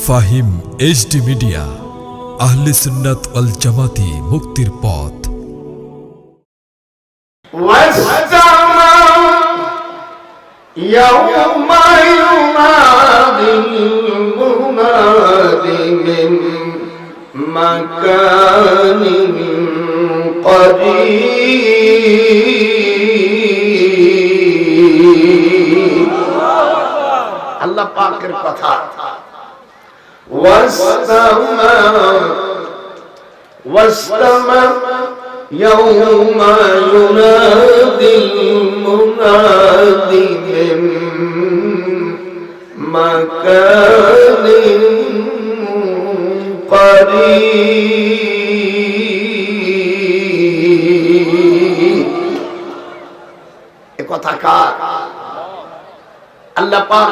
Fahim HD media, আহলে সুন্নাত ওয়াল জামাতি, মুক্তির পথ। ইয়াউমা ইউনাদিল মুনাদি মিন মাকানিন করিব। আল্লাহ পাকের কথা। والسماء يوم ينادي المناد من مكان قريب। একথা কার? আল্লাহ পাক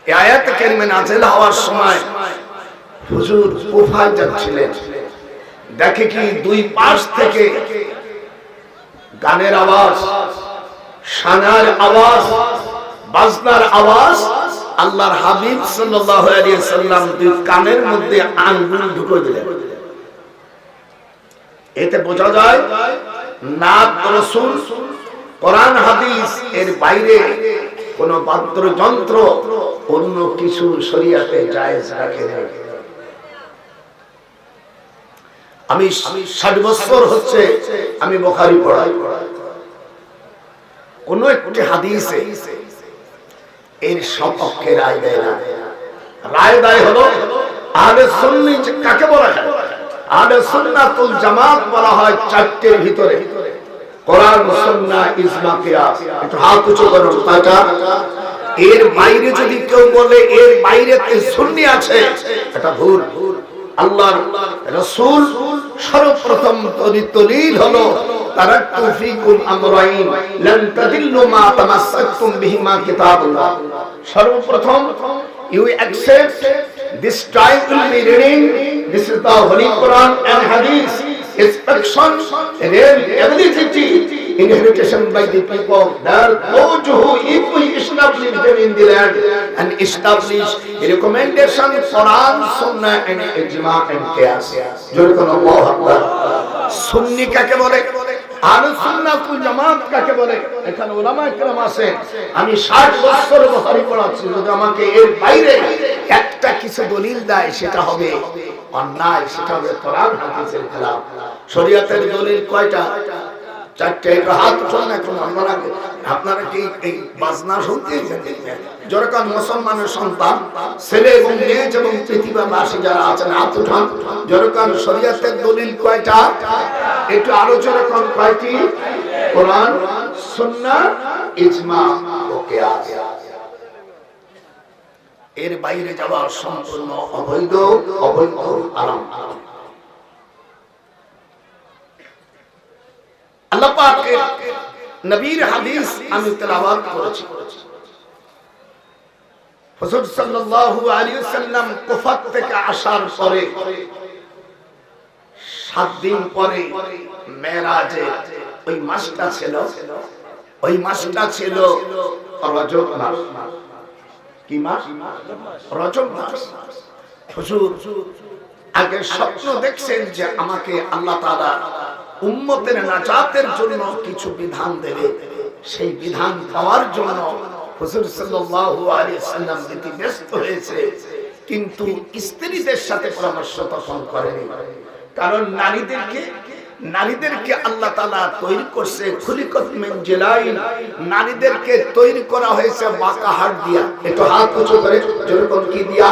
এই আয়াত কারিমে নাযিল হওয়ার সময় হুজুর কুফায় যাচ্ছিলেন, দেখে কি দুই পাশ থেকে গানের আওয়াজ, শানার আওয়াজ, বাজনার আওয়াজ। আল্লাহর হাবিব সাল্লাল্লাহু আলাইহি সাল্লাম দুই কানের মধ্যে আঙ্গুল ঢুকিয়ে দিলেন। এতে বোঝা যায় নাত রাসূল কোরআন হাদিস এর বাইরে কোন বাদ্যযন্ত্র অন্য কিছু শরীয়তে জায়েজ রাখে না। আমি 60 বছর হচ্ছে আমি বুখারী পড়াই, কোন একটি হাদিসে এর সপক্ষে রায় দেয় না। রায় দেয় হলো আহলে সুন্নাত কাকে বলা হয়? আহলে সুন্নাতুল জামাত বলা হয় চারটির ভিতরে কোরআন, সুন্নাহ, ইজমা, কিয়াস। একটু হাত উঁচু করুন। কয়টা? এর বাইরে যদি কেউ বলে এর বাইরে সুন্নি আছে, এটা ভুল। আল্লাহর রাসূল সর্বপ্রথম দলিল হলো তারাক্তু ফীকুম আমরাইন লান তাদিল্লু মা তামাসসাকতুম বিহিমা কিতাবুল্লাহ। সর্বপ্রথম you accept this tribe will be reading, this is the Holy Quran and Hadith, inspection and ability inheritation by the people. There those who if we establish them in the land and establish a recommendation Quran, Sunnah and Ijma and Qiyas. জোরে আল্লাহু আকবার। সুন্নি কাকে বলে? আহলে সুন্নাতুল জামাত কাকে বলে? এখানে উলামা কিরাম আছেন। আমি 60 বছর বুখারী পড়াচ্ছি, যদি আমাকে এর বাইরে একটা কিছু দলিল দেয় সেটা হবে অন্যায়, সেটা হবে কোরআন হাদিসের খেলাফ। শরীয়তের দলিল কয়টা? চারটে। হাত উঠান না কোন আপনারা কি এই বাজনা শুনতে যখন মুসলমানের সন্তান ছেলে এবং মেয়ে এবং পৃথিবীবাসী যারা আছেন হাত উঠান। যখন শরীয়তের দলিল কয়টা? একটু আরো যখন কয়টি? কোরআন, সুন্নাহ, ইজমা ও কিয়াস। এর বাইরে যাওয়া সম্পূর্ণ অবৈধ, অবৈধ, হারাম। আল্লাহ পাকের নবীর হাদিস আমি তেলাওয়াত করেছি। হুজুর সাল্লাল্লাহু আলাইহি ওয়াসাল্লাম কুফা থেকে আসার পরে 7 দিন পরে মেরাজে ওই মাসটা ছিল রজব মাস। কি মাস? রজব মাস। হুজুর আগে স্বপ্ন দেখছেন যে আমাকে আল্লাহ তাআলা উম্মতের নাজাতের জন্য কিছু বিধান দেবে, সেই বিধান পাওয়ার জন্য হুজুর সাল্লাল্লাহু আলাইহি ওয়াসাল্লাম ব্যস্ত হয়েছে, কিন্তু স্ত্রীদের সাথে পরামর্শ তখন করেনি। কারণ নারীদেরকে আল্লাহ তাআলা তৈরি করছে খুলিকাত মিন জিলাইন। নারীদেরকে তৈরি করা হয়েছে বাঁকা হাড় দিয়া। একটু হাত উঁচু করে জোরে কোন কি দিয়া?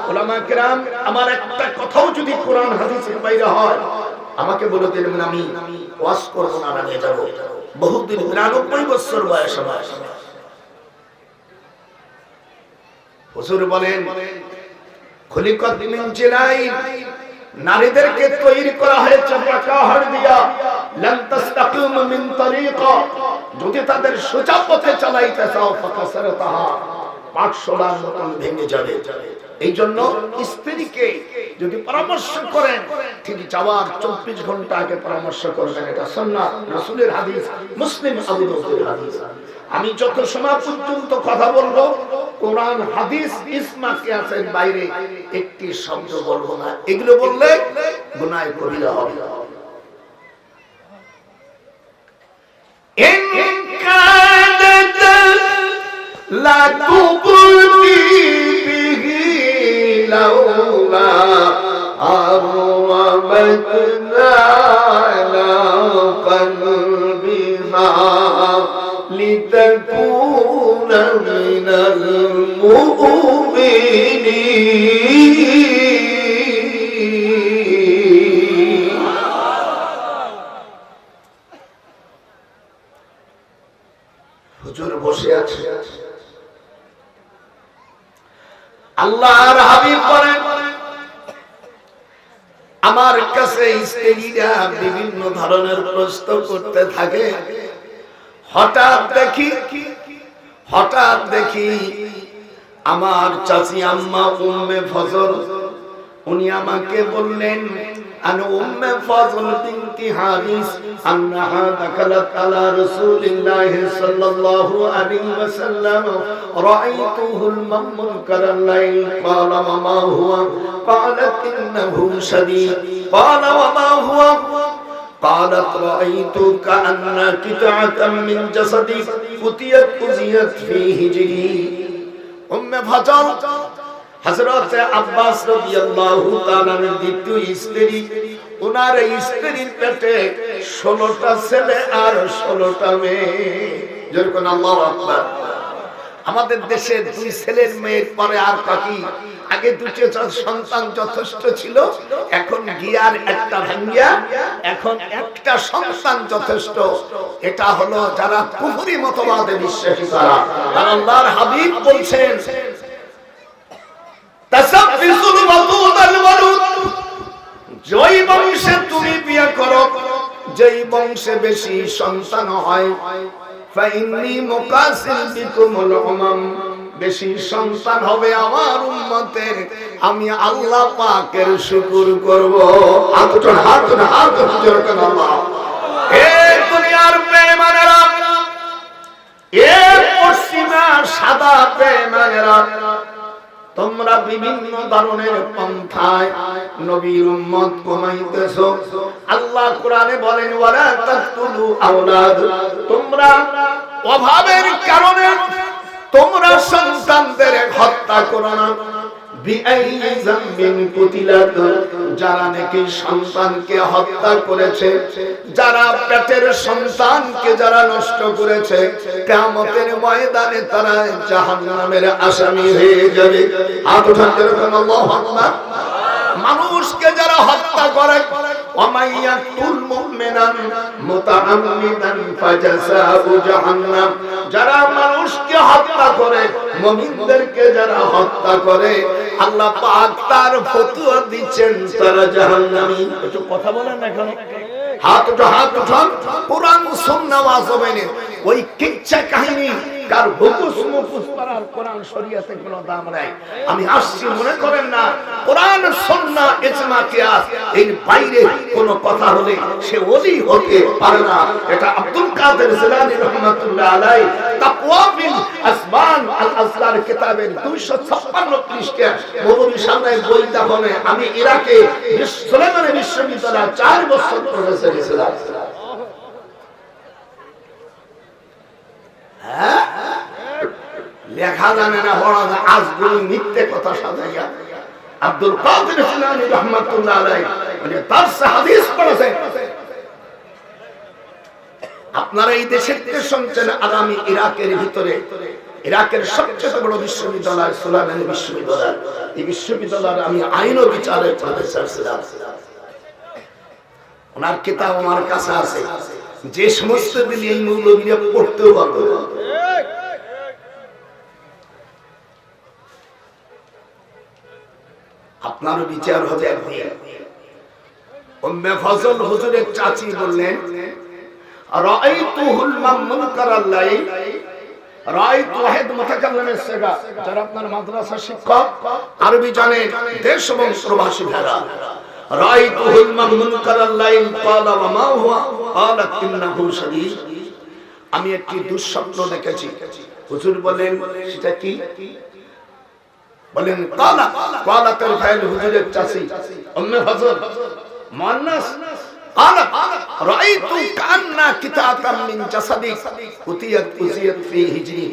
উলামা কিরাম আমার একটা কথাও যদি কোরআন হাদিসের বাইরে হয় আমাকে বলে দিলেন, আমি ওয়াজ করব না, নিয়ে যাব। বহুদিন 92 বছর বয়স আমার। হুজুর বলেন খুলিকাত মিন জিলাইন, নারীদেরকে তৈরি করা হয়েছে বাঁকা হাড় দিয়া। লান তাস্তাকিম মিন তরিকা, যদি তাদের সোজা পথে চালাইতে চাও ফাকাসারতাহা, পাঠশালার মতন ভেঙে যাবে। এই জন্য স্ত্রীকে যদি পরামর্শ করেন ঠিক যাওয়ার 24 ঘন্টা আগে পরামর্শ করবেন। এটা সুন্নাহ, রাসূলের হাদিস, মুসলিম, আবু দাউদের হাদিস। আমি যত সময় পর্যন্ত কথা বলবো কোরআন হাদিস ইসমা কিয়াসের বাইরে একটি শব্দ বলবো না। এগুলো বললে গুনাহে কবিরা হবে। ইন কাদাত লা তুবদি বিহি লাউলা আরওয়াবাতনা লা কলবিহা লিতাকুনা মিনাল মুমিনিন। হুজুর বসে আছে, আল্লাহর হাবিব বলেন আমার কাছে স্ত্রীরা বিভিন্ন ধরনের প্রশ্ন করতে থাকে। হঠাৎ দেখি আমার চাচি আম্মা উম্মে ফজল, উনি আমাকে বললেন আন উম্মে ফজল বিনতি হারিস আন্নাহা দাখালাত আলা রাসূলিল্লাহ সাল্লাল্লাহু আলাইহি ওয়াসাল্লাম রাআইতুহুল মুনকারাল লাইল ক্বালা ওয়া মা হুয়া ক্বালাত ইন্নাহু শাদীদ ক্বালা ওয়া মা হুয়া قالت رأيت كأن قطعة من جسدي فتيت في هجري। فضل হযরত আব্বাস রাদিয়াল্লাহু তাআলার দ্বিতীয় স্ত্রী, ওনার স্ত্রীর পেটে 16টা ছেলে আর 16টা মেয়ে। যেরকম আল্লাহু আকবার। আমাদের দেশে 2 ছেলের মেয়ের পরে আর বাকি, আগে 2টি সন্তান যথেষ্ট ছিল, এখন গিয়ার একটা ভাঙ্গিয়া এখন একটা সন্তান যথেষ্ট। এটা হলো যারা কুফরি মতবাদে বিশ্বাসী তারা। আর আল্লাহর হাবিব বলছেন তাসাব্বিসুল ওয়াদুদাল ওয়ালুদ, যেই বংশে তুমি বিয়ে করো, যেই বংশে বেশি সন্তান হয়, ফাইন্নী মুকাসির বিকুমুল উমাম, বেশি সন্তান হবে আমার উম্মতের, আমি আল্লাহ পাকের শুকর করব। হাত জোরে করে আল্লাহ। এ দুনিয়ার বেঈমানেরা, এ পশ্চিমা সাদা বেঈমানেরা, তোমরা বিভিন্ন ধরনের পন্থায় নবীর উম্মত কমাইতেছো। আল্লাহ কোরআনে বলেন ওয়ালা তাকতুলু আওলাদ, তোমরা অভাবের কারণে তোমরা সন্তানদের হত্যা করো না। বিআইয়ি যামবিন কুতিলাত, যারা নাকি সন্তানকে হত্যা করেছে, যারা পেটের সন্তানকে যারা নষ্ট করেছে, কিয়ামতের ময়দানে তারা জাহান্নামের আসামি হয়ে যাবে। হাত উঠান যেরকম আল্লাহু আকবার। মানুষকে যারা হত্যা করে, ওয়ামাইয়াতুল মুমিনান মুতাআম্মিদান ফাজাসাউ জাহান্নাম, যারা মানুষকে হত্যা করে, মুমিনদেরকে যারা হত্যা করে, আল্লাহ পাক তার ফতোয়া দিচ্ছেন তারা জাহান্নামী। একটু কথা বলেন না এখানে। হাত উঠান। কোরআন সুন্নাহ ওয়াজবেনে ওই কিচ্ছা কাহিনী কার হুকুস মুকুস করার কোরআন শরীয়তে কোনো দাম নাই। আমি আসছি মনে করেন না, কোরআন সুন্নাহ ইজমা কিয়াস এর বাইরে কোনো কথা হলে সে ওলি হতে পারে না। এটা আব্দুল কাদের জিলানী রাহমাতুল্লাহ আলাইহি তাকওয়া বিল আসমান আল আসরার কিতাবের 256 পৃষ্ঠা মৌলভী সামনে বইটা বলে। আমি ইরাকে সুলাইমানি বিশ্ববিদ্যালয়ে 4 বছর প্রফেসর ছিলাম। লেখা জানে না, পড়া যায়, আজগুলি মিথ্যে কথা সাজাইয়া। আব্দুল কাদের জিলানী রাহমাতুল্লাহ আলাইহি মানে দারস হাদিস পড়াছেন। আপনারা এই দেশে শুনছেন, আর আমি ইরাকের ভিতরে, ইরাকের সবচেয়ে বড় বিশ্ববিদ্যালয় সুলাইমানি বিশ্ববিদ্যালয়, এই বিশ্ববিদ্যালয়ে আমি আইন ও বিচারের প্রফেসর ছিলাম। ওনার কিতাব আমার কাছে আছে, যে সমস্ত দিন এই মৌলবীরা পড়তেও পারবে। আপনারও বিচার হবে একদিন। উম্মে ফজল হুজুরের চাচি বললেন রাআইতুহুল মুনকারাল লাইল, রাআইতু ওয়াহিদ মুতাকাল্লিমের সেগা, যারা আপনার মাদ্রাসা শিক্ষক আরবি জানেন, দেশ এবং প্রবাসী ভাইরা, রাআইতুহুল মুনকারাল লাইল ক্বালা ওয়া মা হুয়া ক্বালাত ইন্নাহু শাদীদ আমি একটি দুঃস্বপ্ন দেখেছি। হুজুর বলেন সেটা কি? বলেন কালাতের ফাইল হুজুরের চাচি উম্মে ফজল মুআন্নাস قالت رأيت كأن قطعة من جسدك أتيت في هجري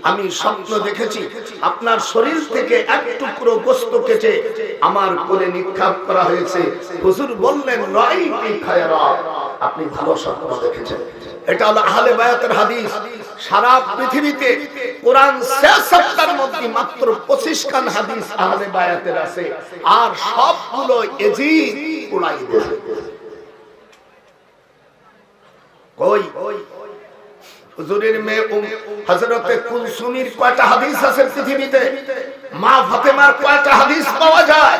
আমি স্বপ্ন দেখেছি আপনার শরীর থেকে এক টুকরো গোশত কেটে আমার কোলে নিক্ষেপ করা হয়েছে। হুজুর বললেন রাইতি খায়রা, আপনি ভালো স্বপ্ন দেখেছেন। এটা হলো আহলে বায়াতের হাদিস। সারা পৃথিবীতে কোরআন ৭৬টার মধ্যে মাত্র ২৫ খান হাদিস আহলে বায়াতের আছে, আর সবগুলো এজিদ উড়াই দিয়েছে। কই হুজুরের মেয়ে হযরতে কুলসুমির কয়টা হাদিস আছে পৃথিবীতে? মা ফাতেমার কয়টা হাদিস পাওয়া যায়?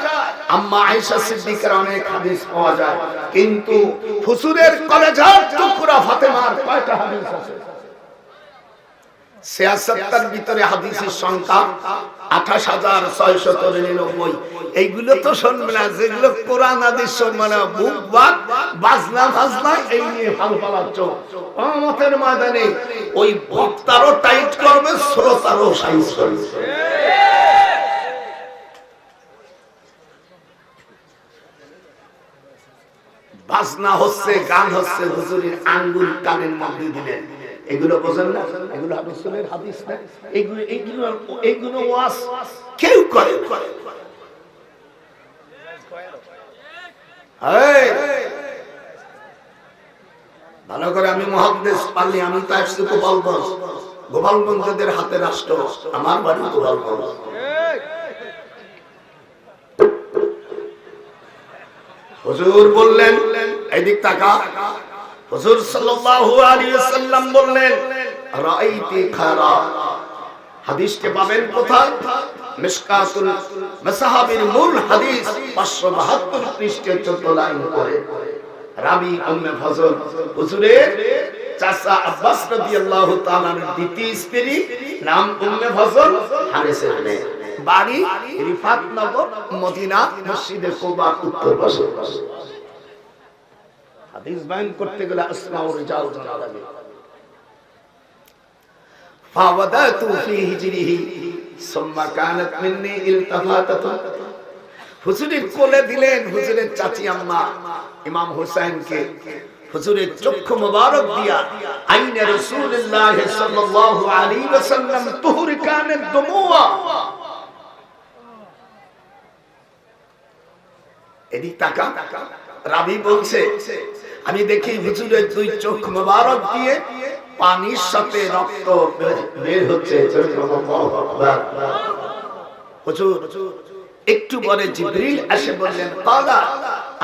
আম্মা আয়েশা সিদ্দিকার অনেক হাদিস পাওয়া যায়, কিন্তু হুজুরের কলেজার টুকরা ফাতেমার কয়টা হাদিস আছে? ৭৬টার ভিতরে হাদিসের সংখ্যা ২৮,৬৯৯। এইগুলো তো শুনবে না, যেগুলো কোরআন হাদিস শুনবে না, বুক বাক বাজনা ফাজনা এই নিয়ে ফাল ফালাচ্ছ। কিয়ামতের ময়দানে ওই বক্তারও টাইট করবে, শ্রোতারও সাইজ করবে। বাজনা হচ্ছে, গান হচ্ছে, হুজুরের আঙ্গুল কানের মধ্যে দিলেন। এগুলো বোঝেন না? এগুলো রাসূলের হাদিস না। এগুলো ওয়াজ কেউ করে। ভালো করে আমি মুহাদ্দিস পারলি, আমি তো আসছি গোপালগঞ্জ। গোপালগঞ্জের হাতে রাষ্ট্র, আমার বাড়ি গোপালগঞ্জ। হুজুর বললেন এইদিক তাকা। হুজুর সাল্লাল্লাহু আলাইহি ওয়াসাল্লাম বললেন রাআইতি খারা। হাদিসকে পাবেন কোথায়? মিশকাতুল মাসাহাবির মূল হাদিস 572 পৃষ্ঠা 14 লাইন করে। রাবি উম্মে ফজল হুজুরের চাচা আব্বাস রাদিয়াল্লাহু তাআলার দ্বিতীয় স্ত্রী, নাম উম্মে ফজল, হারেসের মেয়ে, বাড়ি রিফাত নগর, মদিনা, মসজিদে কুবা উত্তর পাশে। হাদিস বয়ান করতে গেলে আসমা ও রিজাল জানা লাগে। ফাওয়াদাতু ফি হিজরিহি সুম্মা কানাত মিন্নি ইলতাফাতাতু। হুজুরের কোলে দিলেন হুজুরের চাচি আম্মা ইমাম হোসেনকে। হুজুরের চক্ষু মোবারক দিয়া আইনে রাসূলুল্লাহ সাল্লাল্লাহু আলাইহি ওয়াসাল্লাম তুহরিকানের দুমুয়া। এদিক তাকা। রাবি বলছে আমি দেখি হুজুরের দুই চোখ মোবারক দিয়ে পানির সাথে রক্ত বের হচ্ছে। হুজুর একটু পরে জিবরিল এসে বললেন কালা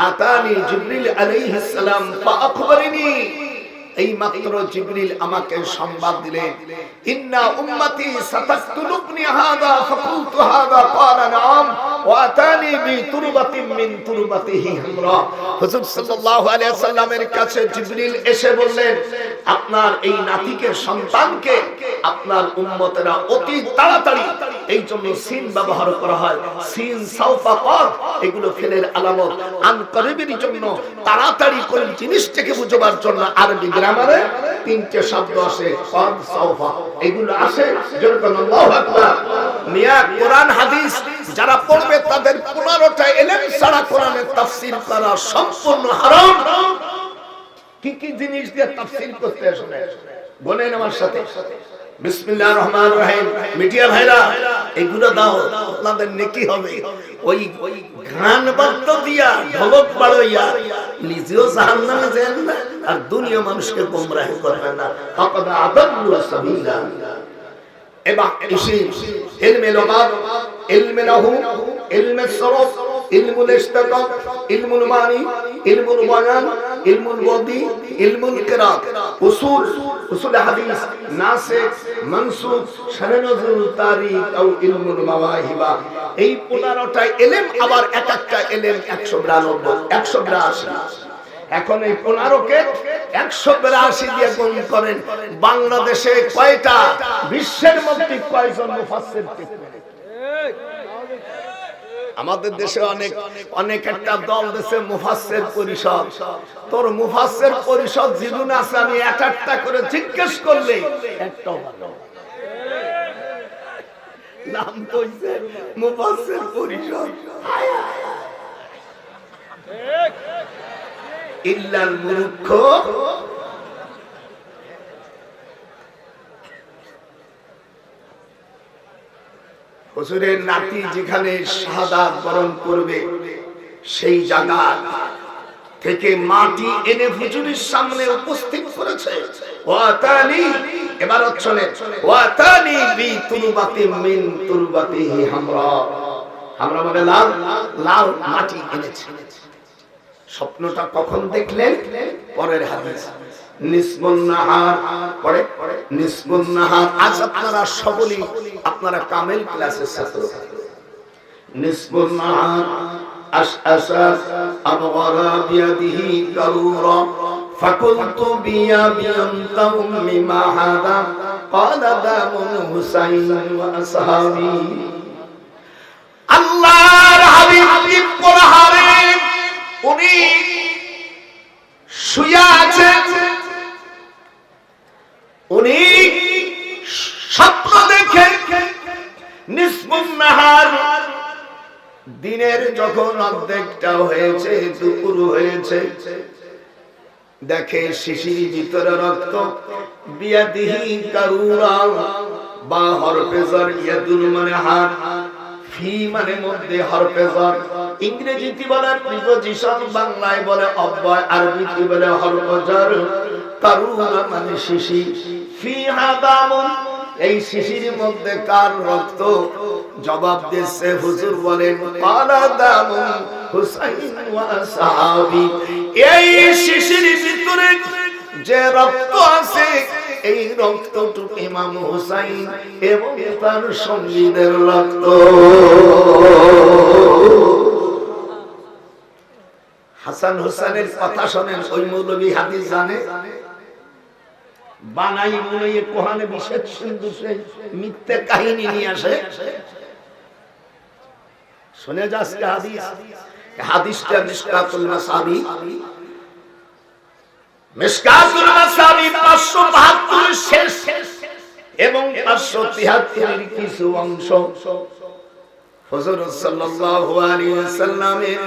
আতানি জিবরিল আলাইহিস সালাম ফাআখবারনি। এই মাত্র জিবরিল আমাকে সংবাদ দিলেন ইন্না উম্মতি সাতাকতুলুবনি হাদা ফাকুলতু হাদা ক্বালা নাম ওয়া আতানি বিতুরবাতিন মিন তুরবাতিহি হামরা। হুজুর সাল্লাল্লাহু আলাইহি ওয়াসাল্লামের কাছে জিবরিল এসে বললেন আপনার এই নাতিকে সন্তানকে আপনার উম্মতেরা অতি তাড়াতাড়ি, এই জন্য সিন ব্যবহার করা হয়, সিন সাউফা কদ, এগুলো ফেলের আলামত। আন করিবের জন্য তাড়াতাড়ি কোন জিনিসটাকে বুঝবার জন্য আরবি গ্রামারে তিনটে শব্দ আসে, কদ সাউফা, এগুলো আসে। যেরকম আল্লাহু আকবার। মিয়া কোরআন হাদিস যারা পড়বে তাদের 15টা ইলম ছাড়া কোরআনের তাফসীর করা সম্পূর্ণ হারাম। কি কি জিনিস দিয়ে তাফসীর করতে আসলে বলেন আমার সাথে। বিসমিল্লাহির রহমানির রহিম। মিডিয়া ভাইরা এগুলো দাও, আপনাদের নেকি হবে। ওই গান বাদ্য দিয়া ঢোলক বাড়াইয়া নিজেও জাহান্নামে যান না, আর দুনিয়া মানুষকে গোমরাহ করবেন না। ফাকাদ আদাল্লু সাবিলা। এবার এসে ইলমে লুগাত, ইলমে নাহু, ইলমে সরফ, ইলমুল ইশতিকাক, ইলমুল মানি, ইলমুল বায়ান, ইলমুল ওয়াদি, ইলমুল কিরাত, উসুল হাদিস, নাসিখ, মানসুখ, শানে নজরুল, তারিখ ও ইলমুল মাওয়াহিবা। এই 15টা ইলম, আবার এক একটা ইলম 192, 182। এখন এই 15কে 182 দিয়ে গুণ করেন। বাংলাদেশে কয়টা, বিশ্বের মধ্যে কয়জন মুফাসসির? আমাদের দেশে অনেক অনেক একটা দল দেশে মুফাসসির পরিষদ, তোর মুফাসসির পরিষদ জীবন আছে, আমি একটা করে জিজ্ঞেস করলে একটাও ভালো নাম তো হইছে মুফাসসির পরিষদ। ইল্লাল মূর্খ হুজুরের নাতি যেখানে শাহাদাত বরণ করবে সেই জায়গা থেকে মাটি এনে হুজুরের সামনে উপস্থিত করেছে। ওয়াতানি, এবার শুনে, ওয়াতানি বি তুরবাতি মিন তুরবাতিহি হামরা, আমরা মানে লাল লাল মাটি এনেছে। স্বপ্নটা কখন দেখলেন? পরের হাদিস নিসবুন নাহার, পরে নিসবুন নাহার। আজ আপনারা সকলেই আপনারা কামেল ক্লাসের ছাত্র। নিসবুন নাহার আশআসা আবগরা বিয়াদিহি কারুরা ফাকুলতু বিয়াবিয়ান্তা উম্মি মা হাদা ক্বালা দামুন হুসাইন ওয়া আসহাবি। আল্লাহর হাবিব ইব্রাহিম উনি শুয়ে আছেন, উনি স্বপ্ন দেখেন নিসবুন নাহার, দিনের যখন অর্ধেকটা হয়েছে, দুপুর হয়েছে, দেখে শিশির ভিতরে রক্ত, বিয়াদিহি কারুরা বা হরফেজার, ইয়াদুল মানে হাত, ফি মানে মধ্যে, হরফেজার ইংরেজিতে বলে প্রিপোজিশন, বাংলায় বলে অব্যয়, আরবিতে বলে হরফেজার। কারুরা মানে শিশির, ফিহা দামুন, এই শিশির মধ্যে কার রক্ত? জবাব দিচ্ছে হুজুর বলেন ক্বালা দামুন হুসাইন ওয়া আসহাবি, এই শিশির ভিতরে যে রক্ত আছে এই রক্তটুকু ইমাম হুসাইন এবং তার সঙ্গীদের রক্ত। হাসান হুসাইনের কথা শোনেন, ওই মৌলভী হাদিস জানে, বানাই মুনাইয়ে কোরআনে বিশেষ সিন্ধু সেই মিথ্যে কাহিনী নিয়ে আসে। শুনে যাস হাদিস, হাদিসটা মিশকাতুল মাসাবি, মিশকাতুল মাসাবি 572 শেষ এবং 573 কিছু অংশ। হুজুর সাল্লাল্লাহু আলাইহি ওয়াসাল্লামের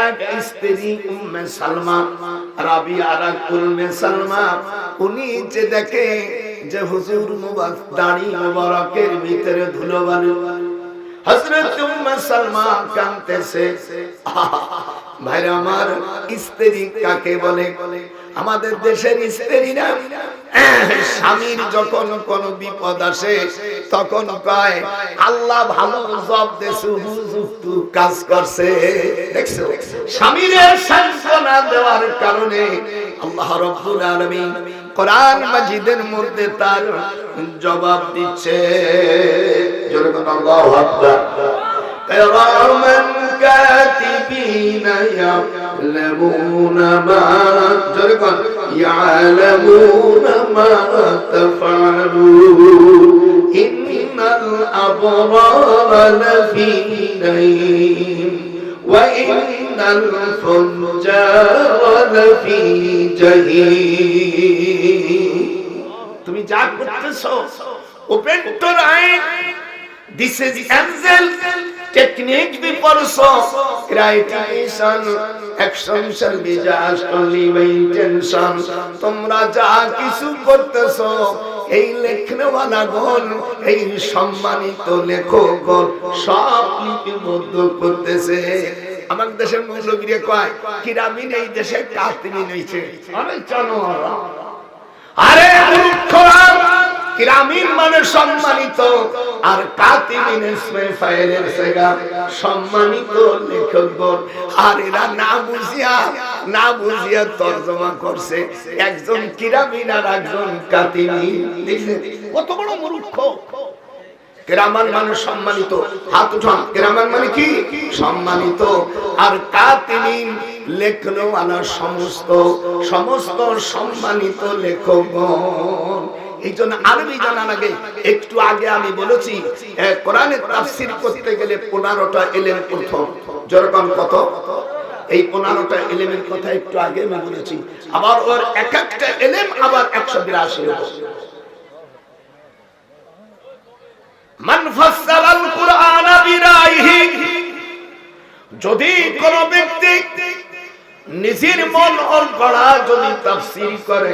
এক স্ত্রী উম্মে সালমা, রাবিয়া উম্মে সালমা, উনি যে দেখে যে হুজুর মুবারক দাড়ি মুবারকের ভিতরে ধুলোবালি, হযরত উম্মে সালমা কাঁদতেছে। ভাইরা আমার, স্ত্রী কাকে বলে? আমাদের দেশের স্ত্রীরা স্বামীর যখন কোন বিপদ আসে তখন কয় আল্লাহ ভালো জব দেছে, উপযুক্ত কাজ করছে। দেখছো, স্বামীর সান্ত্বনা দেওয়ার কারণে আল্লাহ রাব্বুল আলামিন কোরআন মাজিদের মধ্যে তার জবাব দিচ্ছে। জোরে বলুন আল্লাহু আকবার। কিরামান কাতিবিনা ইয়ালামুনা মা, জোরে বলুন ইয়ালামুনা মা তাফআলুন, ইন্নাল আবরারা লাফি নাঈম ওয়া ইন্নাল ফুজ্জারা লাফি জাহিম। তুমি যা করতেছো, open to write, this is angel technique B পড়ছো, ক্রাইটেশন action shall be just only by intention. তোমরা যা কিছু করতেছো, এই লেখনওয়ালা গণ, এই সম্মানিত লেখকগণ সব লিপিবদ্ধ করতেছে। আমার দেশের মৌলবীরা কয় কিরামিন এই দেশে কাতিমিন হইছে, আরে জানোয়ার, আরে মূর্খরা, কিরামিন মানে সম্মানিত আর কাতিমিন ইসমে ফাইলের সেগা সম্মানিত লেখকগণ। আর এরা না বুঝিয়া তরজমা করছে, একজন কিরামিন আর একজন কাতিমিন। কত বড় মূর্খ! কিরামান মানে সম্মানিত, হাত উঠান। কিরামান মানে কি? সম্মানিত। আর কাতিমিন লেখনওয়ালা, সমস্ত সম্মানিত লেখকগণ। এই জন্য আরবি জানা লাগে। একটু আগে আমি বলেছি কোরআনের তাফসীর করতে গেলে 15টা ইলম প্রথম। যেরকম কত এই 15টা ইলমের কথা একটু আগে আমি বলেছি। আবার ওর এক একটা ইলম আবার 182 মান ফাসসালাল কুরআনা বিরাইহি, যদি কোন ব্যক্তি নিজের মন ওর গড়া যদি তাফসীর করে,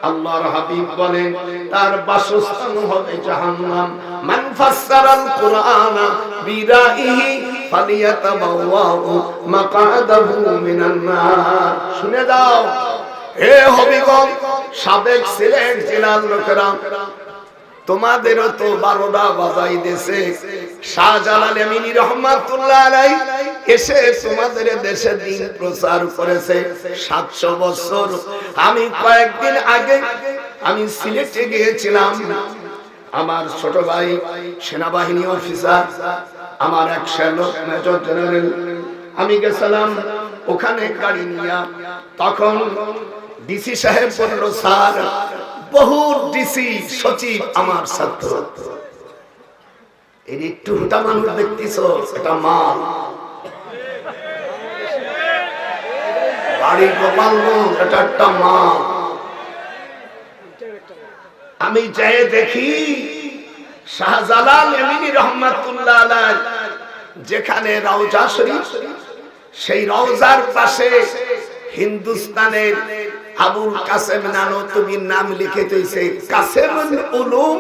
আল্লাহর হাবিব বলেন তার বাসস্থান হবে জাহান্নাম। মান ফাসসারাল কুরআনা বিরাইহি ফালিয়াতাবাওয়াউ মাকআদাহু মিনান নার। শুনে দাও হে হবিগণ, সাবেক সিলেট জেলার লোকেরা, তোমাদেরও তো 12টা বাজাই দেশে। শাহজালাল আমিনী রহমাতুল্লাহ আলাইহি এসে তোমাদের দেশে দিন প্রচার করেছে 700 বছর। আমি কয়েকদিন আগে আমি সিলেটে গিয়েছিলাম। আমার ছোট ভাই সেনাবাহিনী অফিসার, আমার এক শ্যালক মেজর জেনারেল, আমি গেছিলাম ওখানে গাড়ি নিয়ে। তখন ডিসি সাহেব বলল, স্যার বহু ডিসি সচিব আমার ছাত্র। এই একটু হুটা মানুষ দেখতেছ, এটা মাল বাড়ি গোপালগঞ্জ, এটা একটা মাল। আমি যাই দেখি শাহজালাল আমিনী রহমাতুল্লাহ আলাইহি যেখানে রওজা শরীফ, সেই রওজার পাশে হিন্দুস্তানের আবুল কাসেম নানতুবির নাম লিখে দিয়েছে কাসেমুল উলুম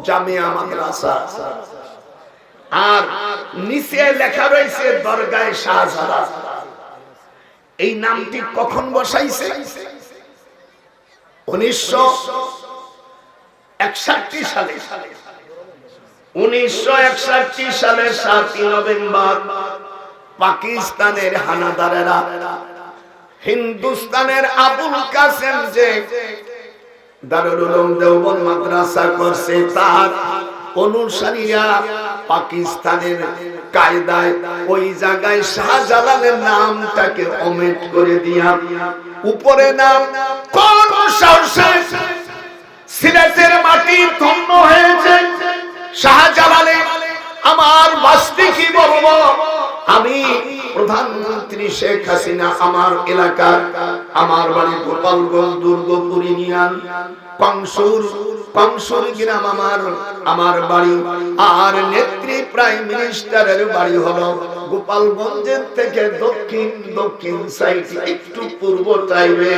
জামিয়া মাদ্রাসা, আর নিচে লেখা রয়েছে দরগায়ে শাহজালাল। এই নামটি কখন বসাইছে? 1961 সালে। 1961 সালে 7 নভেম্বর পাকিস্তানের হানাদারেরা হিন্দুস্তানের আবুল কাসেম যে দারুল উলুম দেওবন্দ মাদ্রাসা করছে, তার অনুসারীরা পাকিস্তানের কায়দায় ওই জায়গায় শাহজালালের নামটাকে ওমেট করে দিয়া উপরে নাম কোন সাহসে সিলেটের মাটি ধন্য হয়েছে শাহজালালে। আমার বাস্তি কি বলবো, আমি প্রধানমন্ত্রী শেখ হাসিনা আমার এলাকার, আমার বাড়ি গোপালগঞ্জ দুর্গপুর ইউনিয়ন কংসুর গ্রাম আমার বাড়ি, আর নেত্রী প্রাইম মিনিস্টারের বাড়ি হলো গোপালগঞ্জের থেকে দক্ষিণ সাইডে একটু পূর্ব টাইমে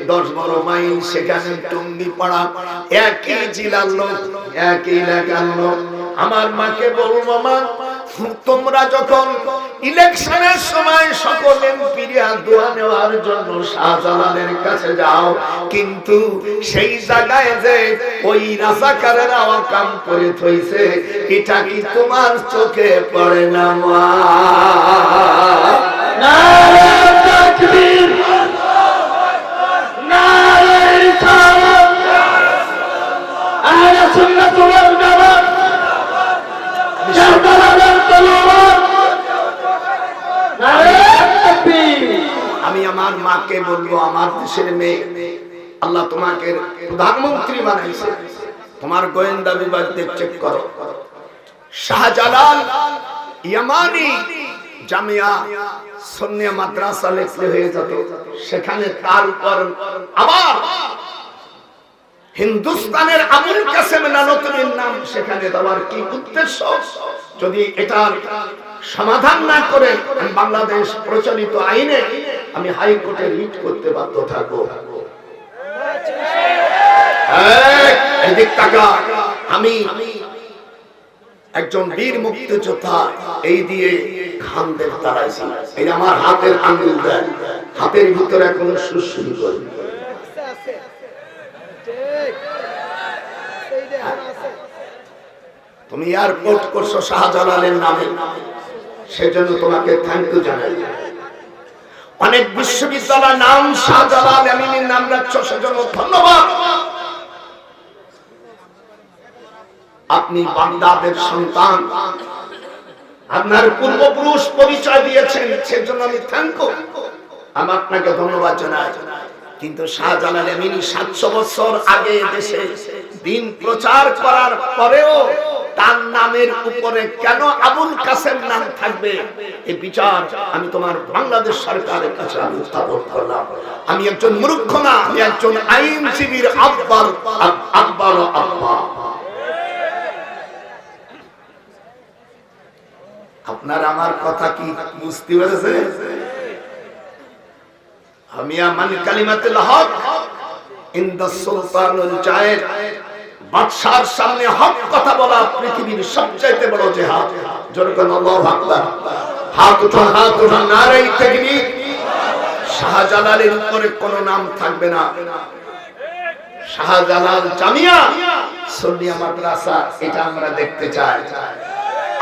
10-12 মাইল, সেখানে টুঙ্গিপাড়া। একই জেলার লোক, একই এলাকার লোক। আমার মাকে বলবো, মা তোমরা যখন ইলেকশনের সময় সকল এমপিরা দোয়া নেওয়ার জন্য শাহজালালের কাছে যাও, কিন্তু সেই জায়গায় যে ওই রাজাকারেরা কাম করে থইছে, এটা কি তোমার চোখে পড়ে না মা? নারে তাকবীর, নারে রিসালাত, আহলে সুন্নাত ওয়াল জামাত, শাহজালালের তলোয়ার। আমি আমার মাকে বলবো, আমার দেশের মেয়ে, আল্লাহ তোমাকে প্রধানমন্ত্রী বানাইছে, তোমার গোয়েন্দা বিভাগ চেক করো। শাহজালাল ইয়ামানি জামিয়া সুন্নিয়া মাদ্রাসা লেখলে হয়ে যেত, সেখানে তার উপর আবার হিন্দুস্তানের আবুল কাসেম নানতুবির নাম সেখানে দেওয়ার কি উদ্দেশ্য? যদি এটার সমাধান না করে বাংলাদেশ প্রচলিত আইনে আমি হাইকোর্টে রিট করতে বাধ্য থাকবো। এদিক টাকা, আমি একজন বীর মুক্তিযোদ্ধা, এই দিয়ে খানদের তাড়াইছি। এই আমার হাতের আঙ্গুল দেন, হাতের ভিতরে এখনো সুশ্রী করি। তুমি এয়ারপোর্ট করছো শাহজালালের নামে, সেজন্য তোমাকে থ্যাংক ইউ জানাই। অনেক বিশ্ববিদ্যালয় নাম শাহজালাল আমিনীর নাম রাখছো, সেজন্য ধন্যবাদ। আপনি বান্দাদের সন্তান, আপনার পূর্বপুরুষ পরিচয় দিয়েছেন, সেজন্য আমি থ্যাংক ইউ, আমি আপনাকে ধন্যবাদ জানাই। কিন্তু শাহজালাল আমিনী 700 বছর আগে দেশে দিন প্রচার করার পরেও তার নামের উপরে কেন আবুল কাসেম নাম থাকবে, এই বিচার আমি তোমার বাংলাদেশ সরকারের কাছে আমি উত্থাপন করলাম। আমি একজন মূর্খ না, আমি একজন আইনজীবীর আব্বা। আপনার আমার কথা কি বুঝতে পেরেছেন? আমি আমান কালিমাতুল হক ইনদা সুলতানুল জায়ের, বাদশার সামনে হক কথা বলা পৃথিবীর সবচেয়ে বড় জিহাদ। জোরে বলেন আল্লাহু আকবার। হাত উঠান নারে তাকবীর। শাহজালালের উপরে কোন নাম থাকবে না। শাহজালাল জামিয়া সুন্নিয়া মাদ্রাসা, এটা আমরা দেখতে চাই।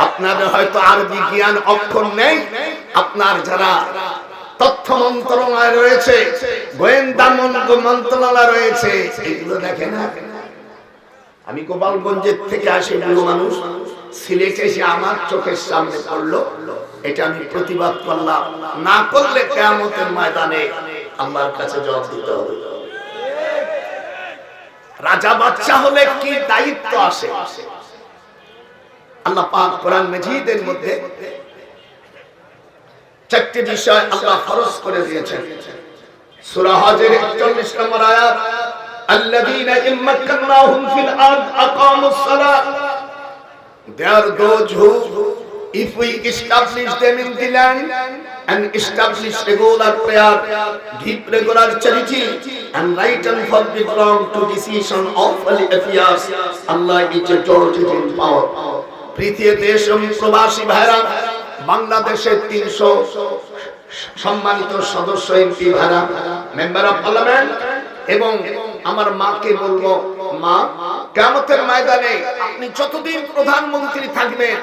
আপনাদের হয়তো আরবি জ্ঞান অক্ষর নেই, আপনার যারা তথ্য মন্ত্রণালয় রয়েছে, গোয়েন্দা মন্ত্রণালয় রয়েছে, এগুলো দেখে না। আমি গোপালগঞ্জের থেকে আসি, বুড়ো মানুষ, সিলেটে এসে আমার চোখের সামনে পড়লো, এটা আমি প্রতিবাদ করলাম। না করলে কিয়ামতের ময়দানে আল্লাহর কাছে জবাব দিতে হবে। রাজা বাদশা হলে কি দায়িত্ব আসে, আল্লাহ পাক কোরআন মাজিদের মধ্যে চারটি বিষয় আল্লাহ ফরজ করে দিয়েছেন। সূরা হজের 41 নম্বর আয়াত, আল্লাযীনা ইম্মাক্কানাহুম ফিল আরদ আকামুস সালাত, they are those who, if we establish them in the land and establish regular prayer, give regular charity and right and forbid wrong to decision of all affairs, Allah is a judge in power. পৃথিবীর দেশ ও প্রবাসী ভাইরা, বাংলাদেশের 300 সম্মানিত সদস্য, MP ভাইরা, member of parliament, এবং আমার মাকে বলবো, মা, কিয়ামতের ময়দানে আপনি যতদিন প্রধানমন্ত্রী থাকবেন,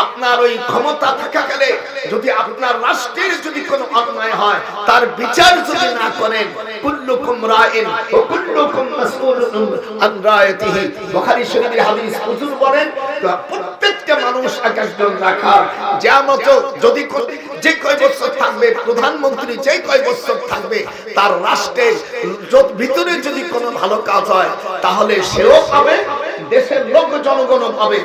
আপনার ওই ক্ষমতা থাকাকালে যদি আপনার রাষ্ট্রের যদি কোনো অন্যায় হয়, তার বিচার যদি না করেন, কুল্লুকুম রাইন ওয়া কুল্লুকুম মাসউলুন আন রায়াতিহি, বুখারী শরীফের হাদিস। হুজুর বলেন, প্রত্যেকটা মানুষ একজন রাখার, যেমত যদি যে কয় বছর থাকবে, প্রধানমন্ত্রী যে কয় বছর থাকবে, তার রাষ্ট্রের ভিতরে যদি কোনো ভালো কাজ হয় তাহলে সেও পাবে, দেশের লোক জনগণও পাবে।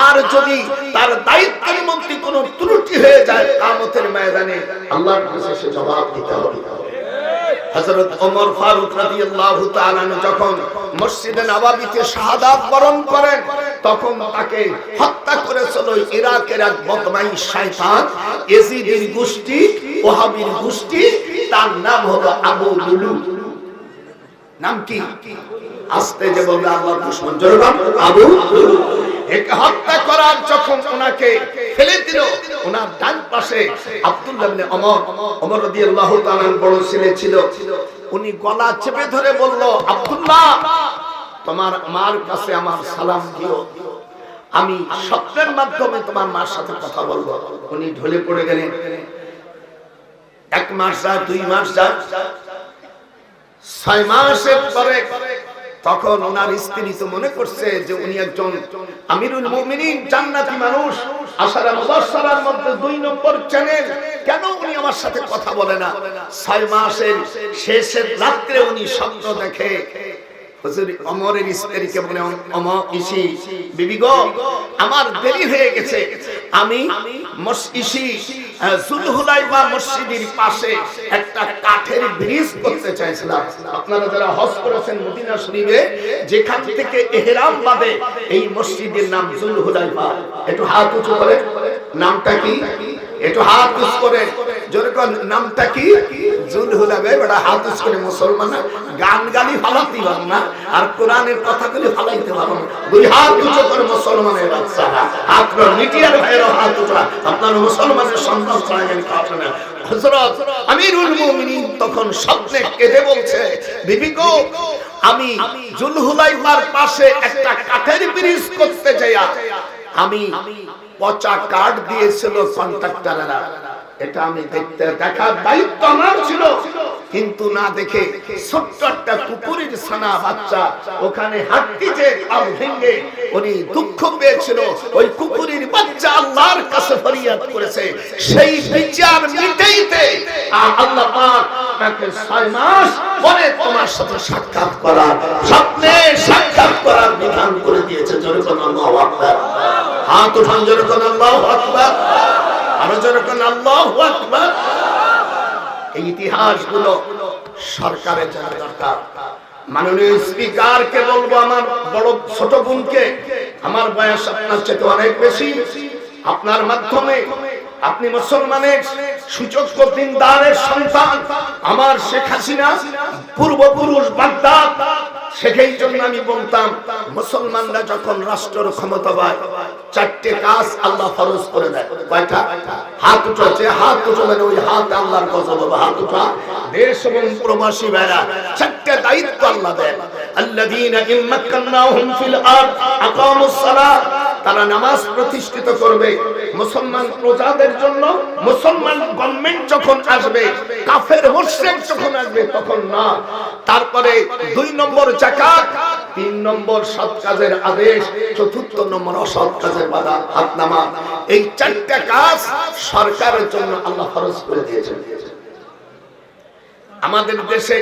আর যদি তার দায়িত্বের মধ্যে কোনো ত্রুটি হয়ে যায়, কিয়ামতের ময়দানে আল্লাহর কাছে সে জবাব দিতে হবে। হযরত ওমর ফারুক রাদিয়াল্লাহু তাআলা যখন মসজিদে নববীতে শাহাদাত বরণ করেন, তখন তাকে হত্যা করেছিল ইরাকের এক বদমাইশ শয়তান, ইয়াজিদের গোষ্ঠী, ওহাবীর গোষ্ঠী। তার নাম হলো আবু লুলু। নাম কি? আস্তে যে বলবে আল্লাহর দুশমন, জোরে বল, আবু লুলু। একে হত্যা করার যখন ওনাকে ফেলে দিল, ওনার ডান পাশে আব্দুল্লাহ ইবনে ওমর রাদিয়াল্লাহু তাআলা বড় ছেলে ছিল। উনি গলা চেপে ধরে বলল, আব্দুল্লাহ, তোমার মার কাছে আমার সালাম দিও, আমি স্বপ্নের মাধ্যমে তোমার মার সাথে কথা বলবো। উনি ঢলে পড়ে গেলেন। 1 মাস যায়, 2 মাস যায়, 6 মাসের পরে তখন ওনার স্ত্রী তো মনে করছে যে উনি একজন আমিরুল মুমিনিন, জান্নাতি মানুষ, আশারা মুবাশশারার মধ্যে 2 নম্বর চ্যানেল, কেন উনি আমার সাথে কথা বলে না? 6 মাসের শেষের রাত্রে উনি স্বপ্ন দেখে, হুজুর ওমরের স্ত্রীকে বলে, ইসি বিবি গো, আমার দেরি হয়ে গেছে, আমি যুলহুলাইফা মসজিদের পাশে একটা কাঠের ব্রিজ করতে চাইছিলাম। আপনারা যারা হজ করেছেন মদিনা শরীফে, যেখান থেকে ইহরাম বাঁধে, এই মসজিদের নাম যুলহুলাইফা। একটু হাত উঁচু করে, নামটা কি? একটু হাত উঁচু করে জোরে কোন, নামটা কি? যুলহুলাইফা। বড় হাত উঁচু করে, মুসলমান গান গালি ফালাতে পারো না, আর কোরআনের কথাগুলি ফালাইতে পারো না। 2 হাত উঁচু করে মুসলমানের বাচ্চারা, হাত মিডিয়ার ভাইয়েরা হাত উঁচু। আপনার মুসলমানের সন্তান ছাড়া কথা না। হযরত আমিরুল মুমিনিন তখন স্বপ্নে কেঁদে বলছে, বিবি গো, আমি যুলহুলাইফার পাশে একটা কাঠের ব্রিজ করতে যাইয়া আমি পচা কাঠ দিয়েছিল কন্ট্রাক্টররা, এটা আমি দেখার দায়িত্ব আমার ছিল। কিন্তু না দেখে ছোট্ট একটা কুকুরের ছানা বাচ্চা ওখানে হাঁটতে পা ভেঙে উনি দুঃখ পেয়েছিল। ওই কুকুরের বাচ্চা আল্লাহর কাছে ফরিয়াদ করেছে। সেই বিচার মিটাইতে আল্লাহ পাক তাকে 6 মাস পরে তোমার সাথে সাক্ষাৎ করার, স্বপ্নে সাক্ষাৎ করার বিধান করে দিয়েছে। জোরে কোন আল্লাহু আকবার। হাত উঠান জোরে কোন আল্লাহু আকবার। আরো জোরে কোন আল্লাহু আকবার। এই ইতিহাসগুলো সরকারের জানা দরকার। মাননীয় স্পিকারকে বলবো, আমার বড় ছোট বোনকে, আমার বয়স আপনার চেয়ে অনেক বেশি, আপনার মাধ্যমে আপনি মুসলমানের সুযোগ্য দিনদারের সন্তান। আমার শেখ হাসিনা পূর্বপুরুষ বাগদাদ, সেই জন্য আমি বলতাম মুসলমানরা যখন রাষ্ট্রের ক্ষমতা পায় 4টে কাজ আল্লাহ ফরজ করে দেয়। কয়টা? হাত উঠাচ্ছে, হাত উঠাবেন, ওই হাত আল্লাহর গজব, হাত উঠা। দেশ এবং প্রবাসী ভাইরা 4টে দায়িত্ব আল্লাহ দেন। আল্লাযীনা ইম্মাক্কান্নাহুম ফিল আরদ আকামুস সালাত, তারা নামাজ প্রতিষ্ঠিত করবে মুসলমান প্রজাদের জন্য। মুসলমান গভর্নমেন্ট যখন আসবে, কাফের মুশরিক যখন আসবে তখন না। তারপরে 2 নম্বর যাকাত, 3 নম্বর সৎ কাজের আদেশ, 4th নম্বর অসৎ কাজের বাধা, হাত নামা। এই 4টা কাজ সরকারের জন্য আল্লাহ ফরজ করে দিয়েছেন। আমাদের দেশে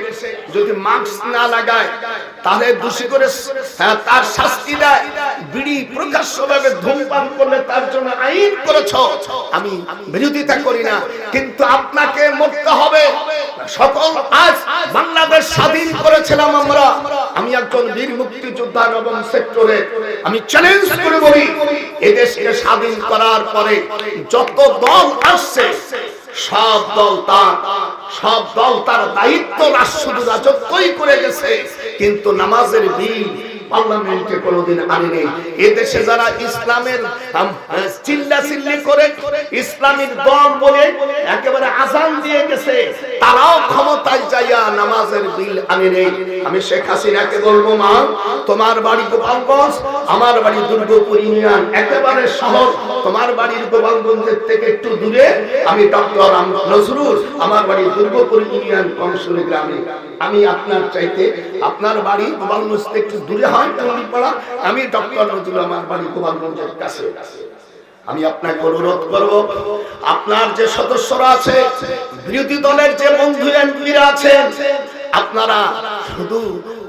যদি মাস্ক না লাগায় তাহলে দোষী করে তার শাস্তি দেয়। বিড়ি প্রকাশ্যভাবে ধূমপান করলে তার জন্য আইন করেছো, আমি বিরোধিতা করি না, কিন্তু আপনাকে মরতে হবে। সকল আজ বাংলাদেশ স্বাধীন করেছিলাম আমরা। আমি একজন বীর মুক্তিযোদ্ধা, নবম সেক্টরে, আমি চ্যালেঞ্জ করে বলি, এদেশকে স্বাধীন করার পরে যত দল আসছে সব দল তার দায়িত্ব রাষ্ট্র রাজত্বই করে গেছে, কিন্তু নামাজের বিল পার্লামেন্টে কোনোদিন আনেনি। এদেশে যারা ইসলামের চিল্লাচিল্লি করে ইসলামিক দল বলে একেবারে আজান দিয়ে গেছে, তারাও ক্ষমতায় যাইয়া নামাজের বিল আনেনি। আমি শেখ হাসিনাকে বলবো, মা তোমার বাড়ি গোপালগঞ্জ, আমার বাড়ি দুর্গাপুর ইউনিয়ন, একেবারে শহর। তোমার বাড়ির গোপালগঞ্জের থেকে একটু দূরে, আমি ডক্টর নজরুল, আমার বাড়ি দুর্গাপুর ইউনিয়ন কংসুরি গ্রামে। আমি আপনার চাইতে, আপনার বাড়ি গোপালগঞ্জ থেকে একটু দূরে হয় টঙ্গিপাড়া, আমি ডক্টর নজরুল, আমার বাড়ি গোপালগঞ্জের কাছে। আমি আপনাকে অনুরোধ করব, আপনার যে সদস্যরা আছে, বিরোধী দলের যে বন্ধু এমপিরা আছেন, আপনারা শুধু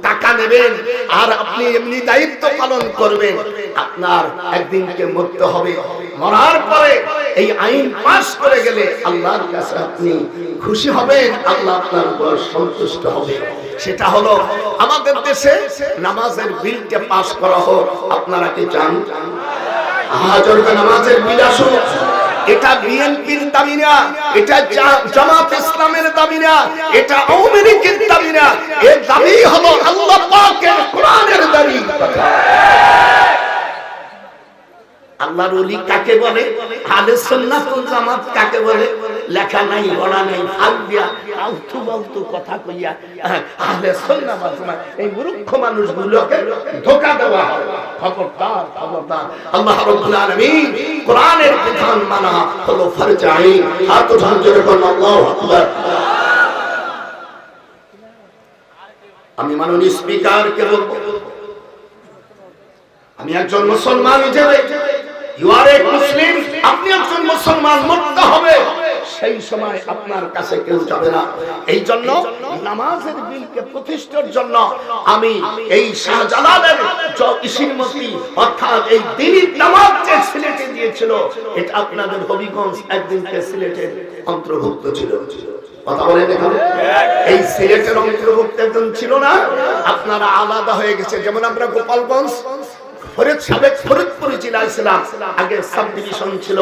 টাকা নেবেন আর আপনি এমনি দায়িত্ব পালন করবেন। আপনার একদিনকে মরতে হবে, মরার পরে এই আইন পাস করে গেলে আল্লাহর কাছে আপনি খুশি হবেন, আল্লাহ আপনার উপর সন্তুষ্ট হবে। সেটা হলো আমাদের দেশে নামাজের বিলটা পাস করা হোক। আপনারা কি চান? নামাজের বিল আসুক। এটা বিএনপির দাবি না, এটা জামাত ইসলামের দাবি না, এটা আওয়ামী লীগের দাবি না, এর দাবি হলো আল্লাহ পাকের কোরআনের দাবি। আল্লাহর ওলি কাকে বলে, আহলে সুন্নাত ওয়াল জামাত কাকে বলে, লেখা নাই, পড়া নাই, ফাল দিয়া আলতু বালতু কথা কইয়া আহলে সুন্নাত ওয়াল জামাত এই মূর্খ মানুষগুলোকে ধোঁকা দেওয়া হয়। খবরদার, খবরদার। আল্লাহ রাব্বুল আলামিন কোরআনের বিধান মানা হলো ফরজ আইন। হাত উঠান জোরে বলুন আল্লাহু আকবার। আমি মাননীয় স্পিকারকে বলবো, আমি একজন মুসলমান হিসেবে, ইউ আর এ মুসলিম, আপনি একজন মুসলমান, মরতে হবে, সেই সময় আপনার কাছে কেউ যাবে না। এই জন্য নামাজের বিলকে প্রতিষ্ঠার জন্য আমি এই শাহজালালের ইসিমতি অর্থাৎ এই দিনের নামাজ যে সিলেটে দিয়েছিল, এটা আপনাদের হবিগঞ্জ একদিনকে সিলেটের অন্তর্ভুক্ত ছিল। কথা বলে দেখুন, এই সিলেটের অন্তর্ভুক্ত একজন ছিল না, আপনারা আলাদা হয়ে গেছে। যেমন আমরা গোপালগঞ্জ ফরিদপুর জেলা ছিলাম, আগে সাব ডিভিশন ছিল,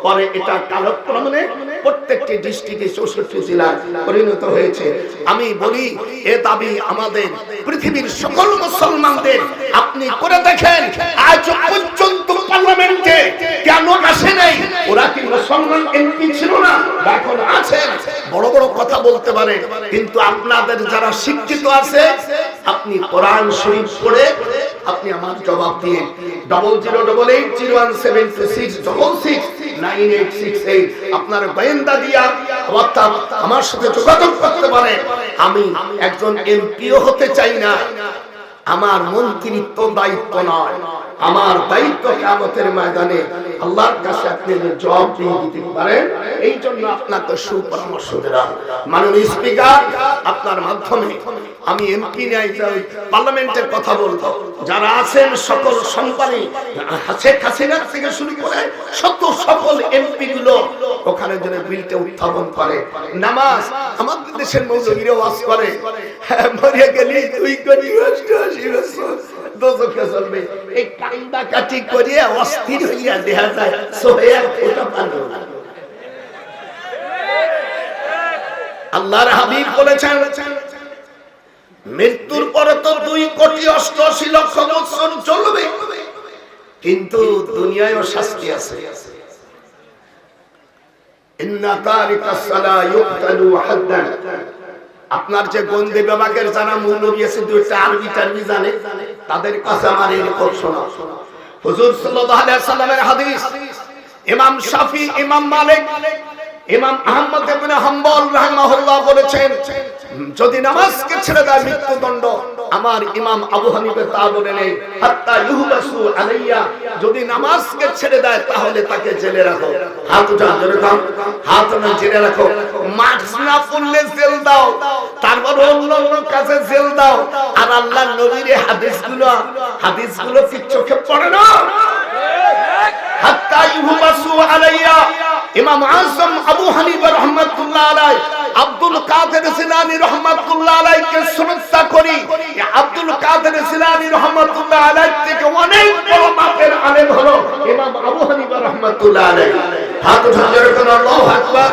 পরে এটা কালক্রমে প্রত্যেকটি ডিস্ট্রিক্টে 64 জেলা পরিণত হয়েছে। আমি বলি, এ দাবি আমাদের পৃথিবীর সকল মুসলমানদের। আপনি করে দেখেন, আজ পর্যন্ত পার্লামেন্টে কেন আসে নাই? ওরা কি মুসলমান এমপি ছিল না? এখন আছেন, বড় বড় কথা বলতে পারে, কিন্তু আপনাদের যারা শিক্ষিত আছে, আপনি কোরআন শরীফ পড়ে আপনি আমার জবাব দিয়ে 00880176669868 আপনার গোয়েন্দা দিয়া অর্থাৎ আমার সাথে যোগাযোগ করতে পারে। আমি একজন এমপিও হতে চাই না, আমার মন্ত্রিত্ব দায়িত্ব নয়, আমার দায়িত্ব কিয়ামতের ময়দানে আল্লাহর কাছে আপনি জবাব দিয়ে দিতে পারেন। এই জন্য আপনাকে সুপরামর্শ দিলাম মাননীয় স্পিকার, আপনার মাধ্যমে আমি এমপি নাই পার্লামেন্টের কথা বলবো, যারা আছেন সকল সম্পাদী শেখ হাসিনা থেকে শুরু করে সকল এমপি গুলো ওখানে যেন বিলটা উত্থাপন করে। নামাজ আমাদের দেশের মৌলবীরা ওয়াজ করে, মরিয়া গেলি তুই করি দোজখে চলবে, এই কান্দা কাটি করিয়া অস্থির হইয়া দেখা যায় সোহেল ওটা পারবে না। আল্লাহর হাবিব বলেছেন মৃত্যুর পরে তো 2,88,00,000 বছর চলবে, কিন্তু দুনিয়ায়ও শাস্তি আছে। ইন্না তারিকাস সালা ইউকতালু হাদ্দান। আপনার যে গন্ডি বিভাগের যারা মৌলবী আছে, দুইটা আরবি টারবি জানে, তাদের কাছে আমার এই রিপোর্ট শোনা। হুজুর সাল্লাল্লাহু আলাইহি সাল্লামের হাদিস, ইমাম শাফি, ইমাম মালিক, ইমাম আহমদ ইবনে হাম্বল রাহিমাহুল্লাহ বলেছেন যদি নামাজকে ছেড়ে দেয় মৃত্যুদণ্ড। আমার ইমাম আবু হানিফা তা বলে নেই, হাত্তা ইউহবাসু আলাইয়া, যদি নামাজকে ছেড়ে দেয় তাহলে তাকে জেলে রাখো। হাত উঠান, জোরে কাম, হাত না জেলে রাখো। মাস্ক না পরলে জেল দাও, তারপর অন্য কাছে জেল দাও। আর আল্লাহর নবীর হাদিসগুলো কি চোখে পড়ে না? হাত্তা ইউহবাসু আলাইয়া। ইমাম আযম আবু হানিফা রাহমাতুল্লাহ আলাইহি আব্দুল কাদের জিলানী রাহমাতুল্লাহ আলাইহিকে সুন্নাত করি, আব্দুল কাদের জিলানী রাহমাতুল্লাহ আলাইহি থেকে অনেক বড় মাপের আলেম হলো ইমাম আবু হানিফা রাহমাতুল্লাহ আলাইহি। হাত উঠান, আল্লাহু আকবার।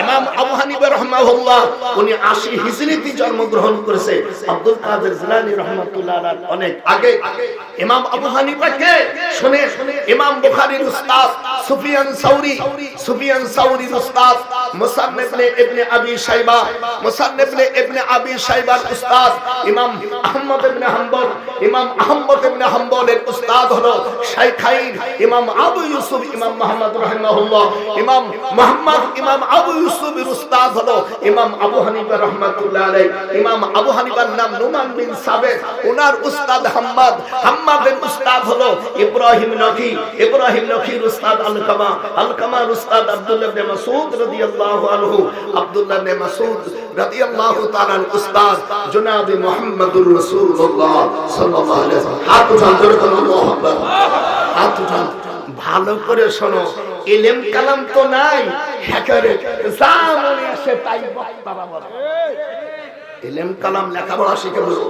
ইমাম আবু হানিফা রাহমাহুল্লাহ উনি 80 হিজরিতে জন্মগ্রহণ করেছে। আব্দুল কাদের জিলানী রাহমাতুল্লাহ আলাইহি অনেক আগে। ইমাম আবু হানিফাকে শুনে ইমাম বুখারীর উস্তাদ সুফিয়ান সাউরীর উস্তাদ মুসান্নিফ ইবনে আবি শাইবা, ইবনে আবি শাইবার উস্তাদ ইমাম আহমদ ইবনে হাম্বলের উস্তাদ হলো শাইখাইন ইমাম আবু ইউসুফ, ইমাম মুহাম্মদ রাহিমাহুল্লাহ। ইমাম আবু ইউসুফের উস্তাদ হলো ইমাম আবু হানিফা রাহমাতুল্লাহ আলাইহি। ইমাম আবু হানিফার নাম নুমান বিন সাবেত, ওনার উস্তাদ হাম্মাদের উস্তাদ হলো ইব্রাহিম নখীর উস্তাদ আলকামার উস্তাদ আব্দুল্লাহ ইবনে মাসউদ রাদিয়াল্লাহু আনহু, আব্দুল্লাহ ইবনে মাসউদ রাদিয়াল্লাহু তাআলার উস্তাদ জনাব মুহাম্মদুর রাসূলুল্লাহ সাল্লাল্লাহু আলাইহি ওয়াসাল্লাম। হাত উঠান, জোরে বলুন আল্লাহু আকবার। হাত উঠান, ভালো করে শোনো, ইলম কালাম তো নাই, একেবারে যা মনে আসে তাই বক্তারা বলে। ইলম কালাম লেখাপড়া শিখে বসো,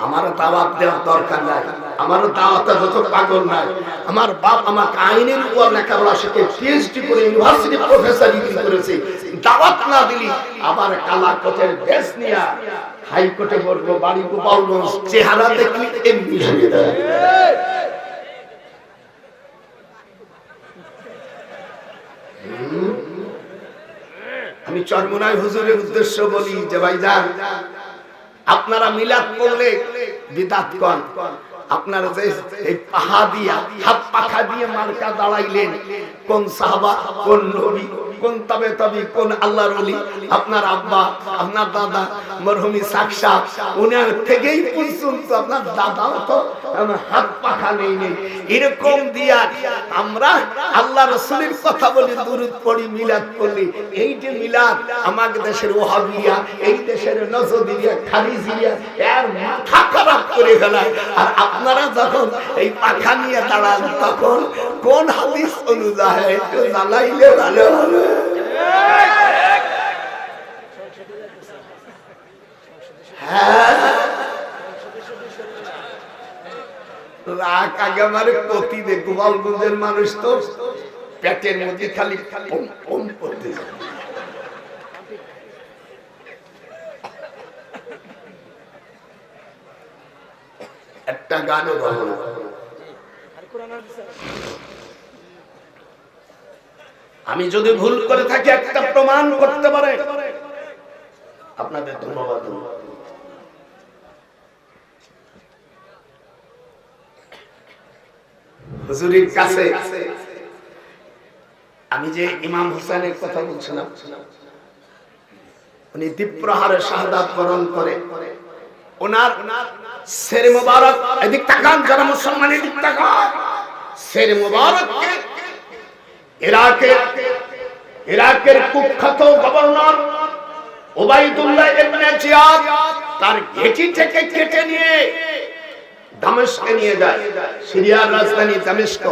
আমার দাওয়াত দেওয়ার দরকার নাই, আমার দাওয়াতে যত পাগল নাই। আমার বাপ আমাকে আইনের উপর লেখাপড়া শিখে পিএইচডি করে ইউনিভার্সিটি প্রফেসর ডিগ্রি করেছে। দাওয়াত না দিলি আবার কালা কোটের বেশ নিয়া হাইকোর্টে বলবো, বাড়ি গোপালগঞ্জ, চেহারা দেখলি এমনি হয়ে যায়। আমি চরমোনাই হুজুরের উদ্দেশ্য বলি যে ভাইজান, আপনারা মিলাদ করলে বিদাত করেন। আপনারা যে এই পাহা দিয়া হাত পাখা দিয়ে মার্কা দাঁড়াইলেন, কোন সাহাবা, কোন নবী, কোন তাবে কোন আল্লাহর ওলি, আপনার আব্বা, আপনার দাদা মরহুমি সাকসা, উনার থেকেই পর্যন্ত আপনার দাদাও তো হাত পাখা নেই। এরকম দিয়া আমরা আল্লাহ রাসূলের কথা বলি, দুরূদ পড়ি, মিলাদ করলি। এই যে মিলাদ আমাদের দেশের ওহাবিয়া, এই দেশের নজদিয়া, খারিজিয়া এর মাথা খারাপ করে ফেলায়। আর আপনারা যখন এই পাখা নিয়ে দাঁড়ান তখন কোন হাদিস অনুযায়ী একটু জানাইলে ভালো হবে। রাগ আগে মারে পতি দে, গোপালগঞ্জের মানুষ তো পেটের মধ্যে খালি পম পম করতে যায়। একটা গানও গাবো না, আমি যদি ভুল করে থাকি একটা প্রমাণ করতে পারে আপনাদের ধন্যবাদ। হুজুরের কাছে আমি যে ইমাম হুসাইনের কথা বলছিলাম, উনি দীপ্রহারে শাহাদাত বরণ করে ওনার শের মুবারক, এদিক তাকান যারা মুসলমান, এদিক তাকান, শের মুবারককে ইরাকের কুখ্যাত গভর্নর উবাইদুল্লাহ ইবনে জিয়াদ তার ঘেঁটি থেকে কেটে নিয়ে দামেস্কে নিয়ে যায়, সিরিয়ার রাজধানী দামেস্ক।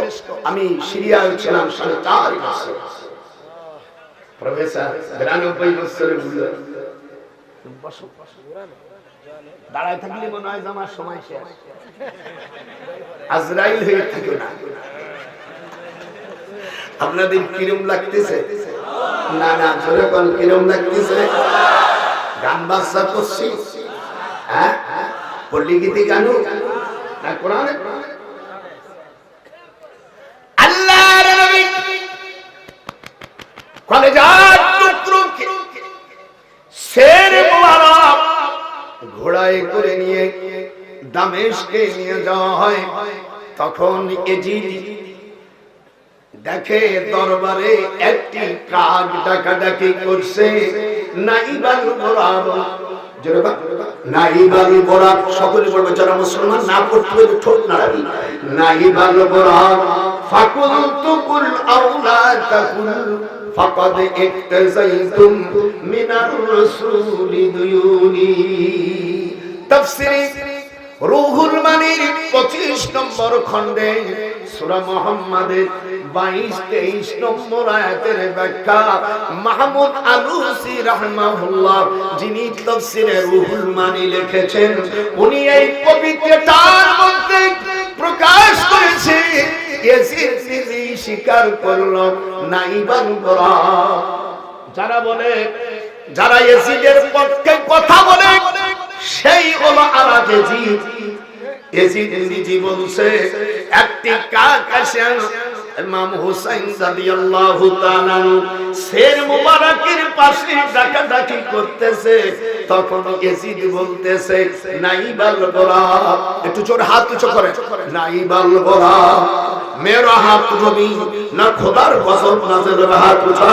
আমি সিরিয়ায় ছিলাম 4.5 বছর। প্রফেসর 92 বছরের বুড়ো দাঁড়ায় থাকলে মনে হয় আমার সময় শেষ, আজরাইল হয়ে থাকে না। আপনাদের কিরম লাগতেছে? না না, জোরে কোন কিরম লাগতেছে? গান বাজনা করছি, হ্যাঁ পল্লী গীতি গানু না কোরআনে? আল্লাহর নবী কলেজার টুকরোকে শের মুবারক ঘোড়ায় করে নিয়ে দামেস্কে নিয়ে যাওয়া হয়। তখন এজিদ দেখে দরবারে একটি কাক ডাকাডাকি করছে, নাইবাল গোরাব, নাইবাল গোরাব, সকলে বলবে যারা মুসলমান না পড়তে হবে ঠোঁট নাড়াবি, নাইবাল গোরাব ফাকুলতু কুল আওলা তাকুল ফাকাদ ইক্তাযাইতুম মিনার রাসূলি দুয়ুনি। তাফসীরে রুহুল মানির 25 নম্বর খণ্ডে সূরা মুহাম্মাদের 22-23 নম্বর আয়াতের ব্যাখ্যা মাহমুদ আলুসি রাহমাহুল্লাহ, যিনি তাফসীরে রুহুল মানি লিখেছেন, উনি এই কবিতার মধ্যে প্রকাশ করেছে ইয়াজিদ নিজেই স্বীকার করল নাইবান গোরা। যারা ইয়াজিদের পক্ষে কথা বলে সেই হলো আরাক ইয়াজিদ। ইয়াজিদ নিজে বলছে একটি কাক আসে ইমাম হুসাইন রাদিয়াল্লাহু তাআলা শের মুবারকের পাশে ডাকাডাকি করতেছে, তখন ইয়াজিদ বলতেছে নাইবাল গোরা, একটু জোরে হাত উঁচু করে, নাইবাল গোরা মেরা হাত রবি না খোদার কসম নাজের হাত উঠা,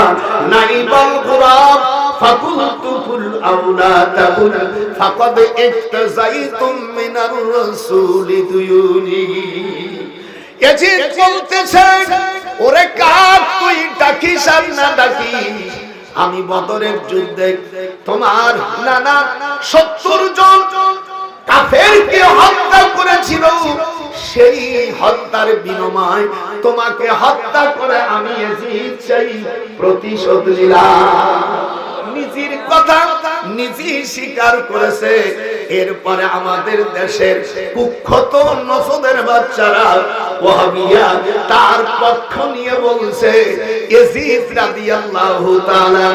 নাইবাল গোরা ফাকুলতু কুল আওলা তাকুল ফাকাদ ইক্তাযাইতুম মিনার রাসূলি দুয়ুনি। ইয়াজিদ বলতেছে ওরে কাক তুই ডাকিস আর না ডাকিস, আমি বদরের যুদ্ধে তোমার নানা 70 জন কাফেরকে হত্যা করেছিল, সেই হত্যার বিনিময়ে তোমাকে হত্যা করে আমি ইয়াজিদ সেই প্রতিশোধ নিলাম। নিজের কথা নিজেই স্বীকার করেছে। এরপরে আমাদের দেশের কুখ্যাত নসদের বাচ্চারা ওয়াহাবিয়া তার পক্ষ নিয়ে বলছে ইয়াজিদ রাদিয়াল্লাহু তাআলা,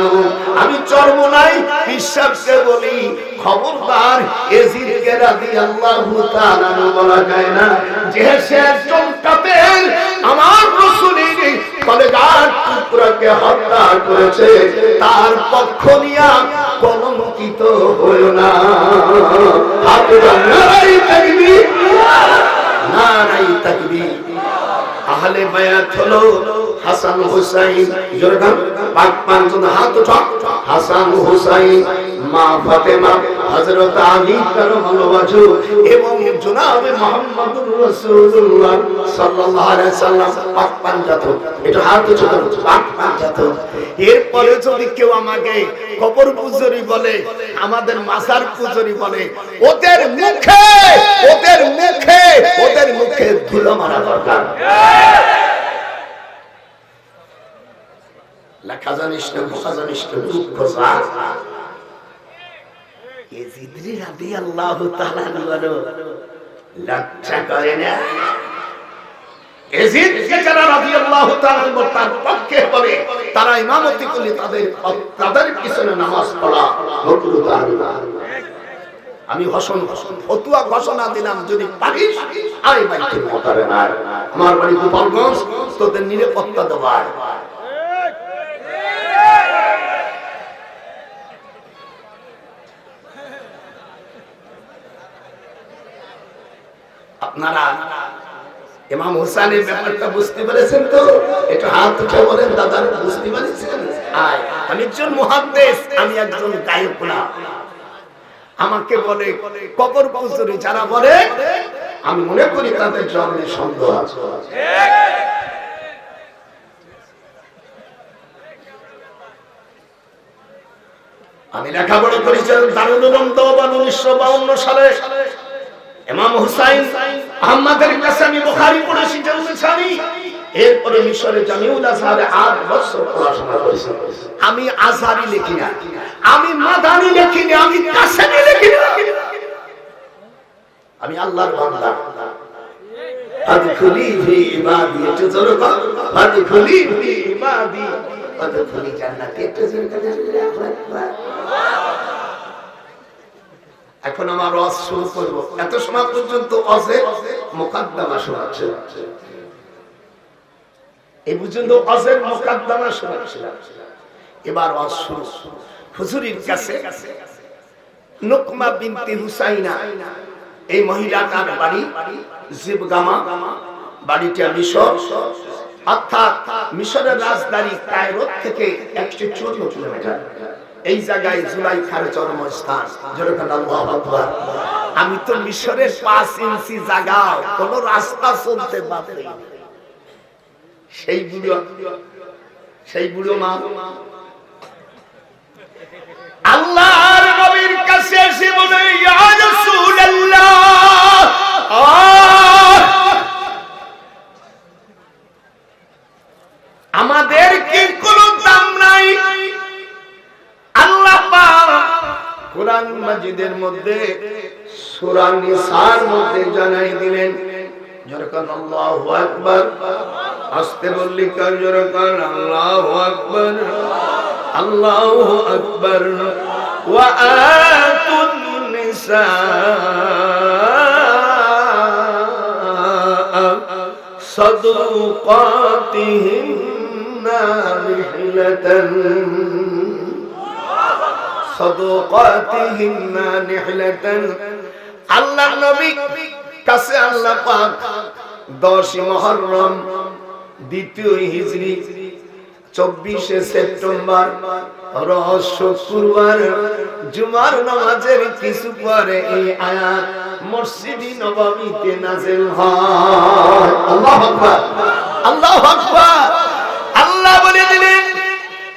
আমি চরমোনাই বিশ্বাসকে বলি খবরদার ইয়াজিদকে রাদিয়াল্লাহু তাআলা বলা যায় না, যে সে একজন কাফের আমার রাসূলের কলেজার টুকরাকে হত্যা করেছে, তার পক্ষ নিয়ে কলঙ্কিত হইও না। নারায়ে তাকবীর, নারায়ে তাকবীর। আহলে বায়াত হলো হাসান হুসাইন, জোরগান পাক পাঁচজন হাত উঠা, হাসান হুসাইন, মা ফাতেমা, হযরত আলী কারামাল্লাহু ওয়াজহু এবং জনাবে মুহাম্মদুর রাসূলুল্লাহ সাল্লাল্লাহু আলাইহি সাল্লাম পাক পাঁচজন, এটা হাত উঁচু করো, পাক পাঁচজন। এরপরে যদি কেউ আমাকে কবর পূজারি বলে, আমাদের মাজার পূজারি বলে, ওদের মুখে ধুলো মারা দরকার। লেখা জানিস না, ভাষা জানিস না, দুঃখ জান। ইয়াজিদ রাদিয়াল্লাহু তাআলা বলো লজ্জা করে না? ইয়াজিদকে যারা রাদিয়াল্লাহু তাআলা তার পক্ষে বলে, তারা ইমামতি করলে তাদের পিছনে নামাজ পড়া মাকরুহ। আমি ফতুয়া ঘোষণা দিলাম, যদি পারিস আয় বাইতুল মুকাররমে আয়, আমার বাড়ি গোপালগঞ্জ, তোদের নিরাপত্তা দেওয়া। আপনারা ইমাম হোসেনের ব্যাপারটা বুঝতে পেরেছেন তো? একটু হাত উঠে বলেন দাদা বুঝতে পেরেছেন? আমি একজন মুহাদ্দিস, আমি একজন গায়ক না। আমাকে বলে কবর কবরে যারা বলে, আমি মনে করি তাদের জন্মে সন্দেহ আছে। আমি লেখাপড়া করেছিলাম দারুল উলুম দেওবন্দ 1952 সালে। ইমাম হুসাইন আহমদের কাছে আমি বুখারী পড়েছি, জন্মেছি আমি। এরপরে মিশরে জামিউল আজহারে 8 বছর পড়াশোনা করেছি। আমি আজহারি লিখি না, আমি মাদানি লিখি না, আমি কাসেমি লিখি না। আমি আল্লাহর বান্দা। আদখুলি ফি ইবাদি, একটু জোরে বল, আদখুলি ফি ইবাদি আদখুলি জান্নাতি, একটু জোরে বল। এখন আমার ওয়াজ শুরু করব। এত সময় পর্যন্ত ওয়াজের মুকাদ্দমা শোনাচ্ছে, এই পর্যন্ত ওয়াজের মুকাদ্দমা শোনাচ্ছিলাম। এবার ওয়াজ শুরু। হুজুরের কাছে নুকমা বিনতে হুসাইনা, এই মহিলাটার বাড়ি জিবগামা, বাড়িটা মিশর, অর্থাৎ মিশরের রাজধানী কায়রো থেকে 114 কিলোমিটার। এই জায়গায় জুলাইখার জন্মস্থান। যেরকম আল্লাহু আকবার। আমি তো মিশরের 5 ইঞ্চি জায়গা কোন রাস্তা চলতে পারি। সেই বুড়ো মা আল্লাহর নবীর কাছে এসে বলে, ইয়া রাসূলুল্লাহ, আমাদের কি কোনো দাম নাই? আল্লাহ পাক কোরআন মাজিদের মধ্যে সূরা নিসার মধ্যে জানাই দিলেন, যেরকম আল্লাহু আকবার। আস্তে বললি কার যেরকম আল্লাহু আকবার, আল্লাহু আকবার। ওয়া আতুন নিসা সাদুকাতিহিন্না নিহলাতান, সাদুকাতিহিন্না নিহলাতান। আল্লাহর নবী কাছে আল্লাহ পাক 10 মুহররম 2য় হিজরি 24শে সেপ্টেম্বর রোজ শুক্রবার জুমার নামাজের কিছু পরে এই আয়াত মসজিদে নববীতে নাযিল হয়। আল্লাহু আকবার, আল্লাহু আকবার। আল্লাহ বলে দিলেন,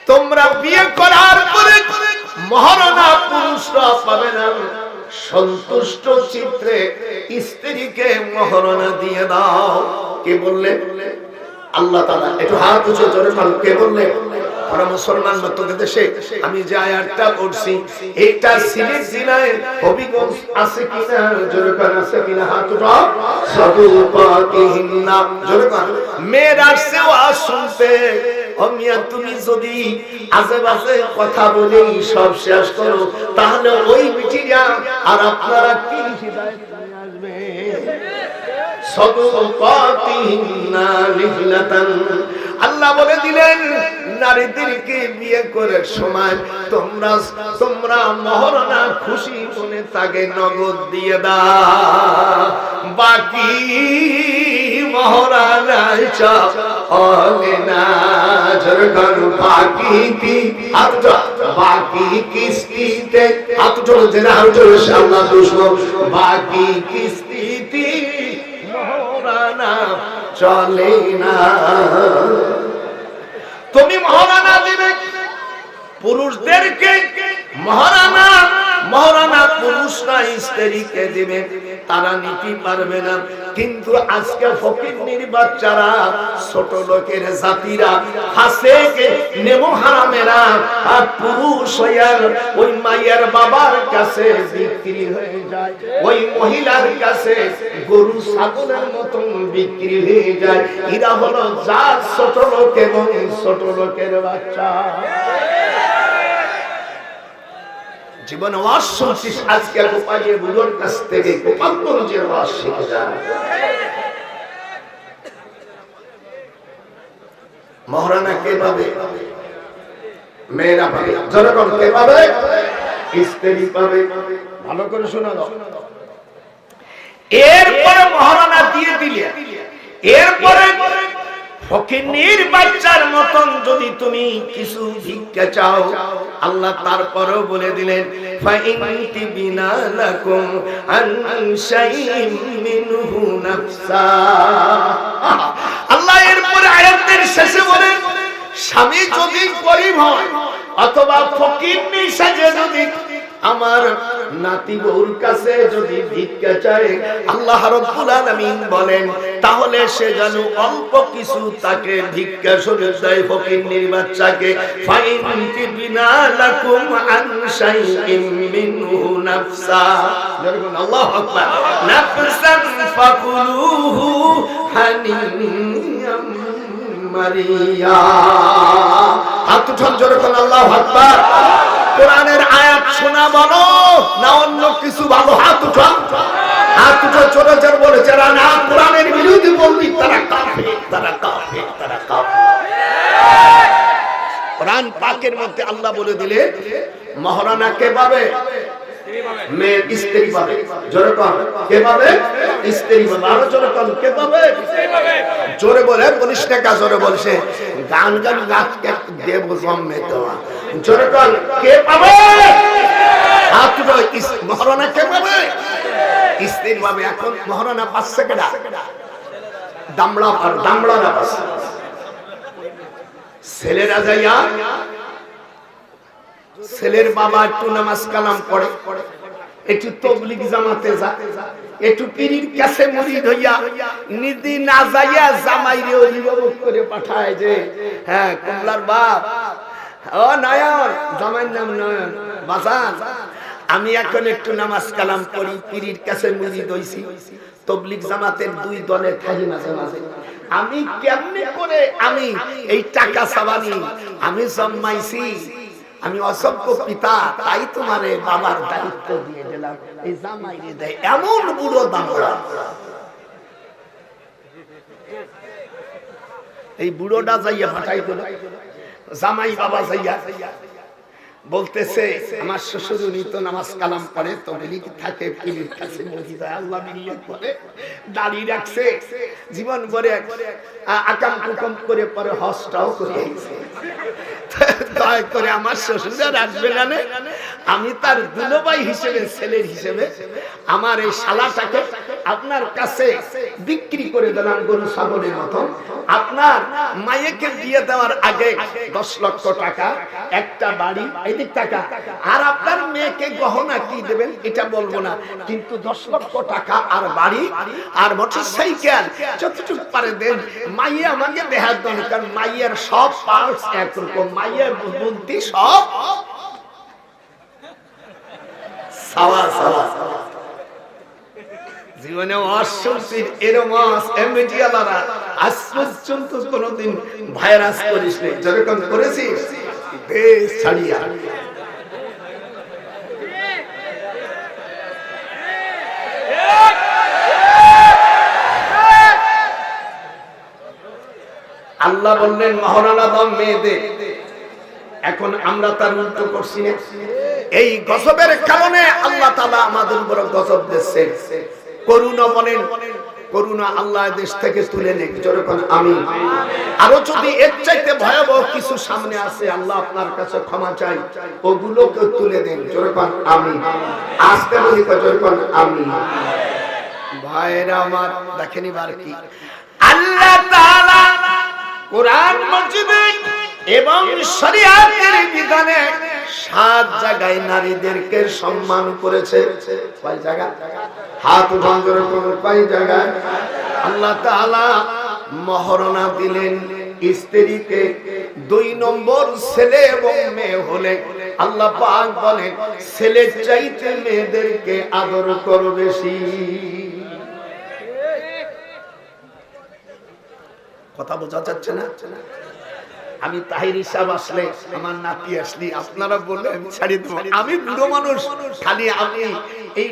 তোমরা বিয়ে করার পরে মহারণা পুরুষরা পাবে না, সন্তুষ্ট চিত্রে স্ত্রীকে মহারণা দিয়ে দাও। কে বললে? আল্লাহ তাআলা। একটু হাত উঁচু জোরে বল, কে বললে? আমরা মুসলমান মধ্যে দেশে আমি যে আয়াতটা পড়ছি, এটা সিলেট জেলায় হবিগঞ্জ আছে কিনা? জোরে কান আছে কিনা? হাত উঠাও। সাদুকাতিহিন্না, জোরে কান। মেয়েরা আসছে ওয়াজ শুনতে। ও মিয়া, তুমি যদি আজেবাজে কথা বলে সব শেষ করো, তাহলে ওই বিটিরা আর আপনারা কি হিদায়াত নিয়ে আসবে? সাদুকাতিহিন্না নিহলাতান। আল্লাহ বলে দিলেন, নারীদেরকে বিয়ে করার সময় তোমরা মহারণা খুশি মনে তাকে নগদ দিয়ে দাও, বাকি মহারণা চলে না। বাকি কিস্তিতে বাকি কিস্তিতে মহারণা চলে না। তুমি মহারণা দিবে পুরুষদেরকে, মহারণা পুরুষরা স্ত্রীকে দিবে, তারা নিতে পারবে না। কিন্তু আজকে ফকিরনির বাচ্চারা, ছোট লোকের জাতিরা, ফাসেকে নেমো হারামেরা আর পুরুষ হইয়ার ওই মায়ের বাবার কাছে বিক্রি হয়ে যায়, ওই মহিলার কাছে গরু ছাগলের মতন বিক্রি হয়ে যায়। এরা হলো জাত ছোট লোক এবং ছোট লোকের বাচ্চা। জীবনে ওয়াজ শুনছিস, আজকে গোপালের বুড়োর কাছ থেকে গোপালগঞ্জের ওয়াজ শিখে যা। মহারণা কে পাবে? মেয়েরা পাবে। জনগণ কে পাবে? স্ত্রী পাবে। ভালো করে শোনা দাও। এরপরে মহারণা দিয়ে দিলে এরপরে ফকিন্নির বাচ্চার মতন যদি তুমি কিছু ভিক্ষা চাও, আল্লাহ তারপরেও বলে দিলেন ফাইনতি বিনালাকুম আন শাইইন মিনহু নাফসা। আল্লাহ এরপরে আয়াতের শেষে বলেন স্বামী যদি গরীব হয় অথবা ফকিন্নি সাজে যদি আমার নাতি বউর কাছে যদি ভিক্ষা চায়, আল্লাহ রাব্বুল আলামিন বলেন তাহলে সে যেন অল্প কিছু তাকে ভিক্ষা স্বরূপ দেয় ফকিন্নির বাচ্চাকে। ফাইনতি বিনালাকুম আন শাইইন মিনহু নাফসা, আল্লাহু আকবার, নাফসান ফাকুলুহু হানিয়াম মারিয়া। হাত উঠান জোরে বলেন আল্লাহু আকবার। কোরআনের আয়াত শোনা ভালো না অন্য কিছু ভালো? হাত উঠান, হাত উঠা জোরে জোরে বলে যারা না কোরআনের বিরোধী বলবি তারা কাফের, তারা কাফের, তারা কাফের। কোরআন পাকের মধ্যে আল্লাহ বলে দিলে মহারানা কে পাবে? মেয়ের স্ত্রী পাবে। জোরে কর কে পাবে? স্ত্রী পাবে। আরো জোরে কর কে পাবে? জোরে বলে বলিস না কা? জোরে বলছে গান গান গাছ দেব জন্মে দেওয়া। জোরে কর কে পাবে? হাত উঠাও। মহারানা কে পাবে? স্ত্রী পাবে। এখন মহারানা পাচ্ছে কেডা? দামড়া আর দামড়া না পাচ্ছে। ছেলেরা যাইয়া ছেলের বাবা একটু নামাজ কালাম পড়ে, একটু তবলিগ জামাতে যা, একটু পীরের কাছে মুরিদ হইয়া নিদি না যাইয়া জামাইরে অভিভাবক করে পাঠায় যে হ্যাঁ কমলার বাপ ও নয়ন, জামাইর নাম নয়ন, বাজান আমি এখন একটু নামাজ কালাম পড়ি, পীরের কাছে মুরিদ হইছি, তবলিগ জামাতের দুই দলে থাকি মাঝে মাঝে, আমি কেমনে করে আমি এই টাকা সাবানি আমি জন্মাইছি, আমি অসভ্য পিতা, তাই তোমারে বাবার দায়িত্ব দিয়ে দিলাম, এই জামাইরে দেয়। এমন বুড়ো দামড়া, এই বুড়োটা যাইয়া পাঠাই দিল। জামাই বাবা যাইয়া বলতেছে আমার শ্বশুর উনি তো নামাজ কালাম পড়ে, তো বলি থাকে পীরের কাছে মসজিদে আল্লাহ বিনিয়োগ করে দাঁড়িয়ে রাখছে, জীবন ভরে আকাম কুকাম করে পরে হজটাও করে আইছে। দয়া করে আমার শ্বশুর আর আসবে না, আমি তার দুলোভাই হিসেবে, ছেলের হিসেবে আমার এই শালাটাকে আপনার কাছে বিক্রি করে দিলাম গরু ছাগলের মতো। আপনার মায়েকে দিয়ে দেওয়ার আগে 10 লক্ষ টাকা, একটা বাড়ি, এদিক টাকা, আর আপনার মেয়েকে গহনা কি দেবেন এটা বলবো না, কিন্তু 10 লক্ষ টাকা আর বাড়ি আর মোটরসাইকেল যতটুকু পারে দেন। মাইয়ে আমাকে দেখার দরকার, মাইয়ের সব পার্টস একরকম, মাইয়ের বুদ্ধি সব সাওয়া সাওয়া। জীবনে অশুচির এরমাস এমডিয়ালারা আজ পর্যন্ত কোনোদিন ভাইরাস করিস নাই, যেরকম করেছিস বেশ ছাড়িয়া। আল্লাহ বললেন মহারানা দাম মেয়েদের, এখন আমরা তার উল্টো করছি না। এই গজবের কারণে আল্লাহ তাআলা আমাদের উপর গজব দিচ্ছে। করুণা বলেন, করুণা আল্লাহ দেশ থেকে তুলে নেক, যখন আমি আরো যদি এর চাইতে ভয়াবহ কিছু সামনে আসে, আল্লাহ আপনার কাছে ক্ষমা চাই, ওগুলোকে তুলে দেন, যখন আমি আসতে বলি, যখন আমি। ভাইরা আমার দেখেন এবার কি আল্লাহ তাআলা কোরআন মাজিদে এবং শরীয়তের বিধানে 7 জায়গায় নারীদেরকে সম্মান করেছে। কয় জায়গা? হাত উঠান জোরে করে, কয় জায়গায়? আল্লাহ তাআলা মহারণা দিলেন স্ত্রীকে, 2 নম্বর ছেলে এবং মেয়ে হলে আল্লাহ পাক বলেন ছেলের চাইতে মেয়েদেরকে আদর করো বেশি। কথা বোঝা যাচ্ছে না? আমি তাহির হিসাব আসলে, আমার নাতি আসলি, আপনারা বললে আমি ছাড়িয়ে দেবো। আমি বুড়ো মানুষ, খালি আমি এই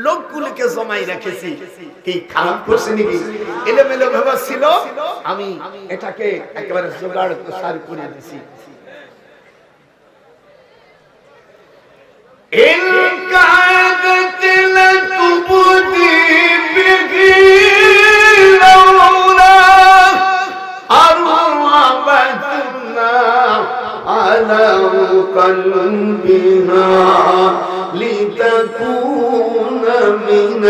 লোকগুলোকে জমাই রেখেছি, কি খারাপ করছি নাকি? এলোমেলো ভাবে ছিল, আমি এটাকে একেবারে জোগাড় সার করে দিছি। ইনকাদাত লাতুবদি বিহি লাউলা وتربتنا على قلبها لتكون من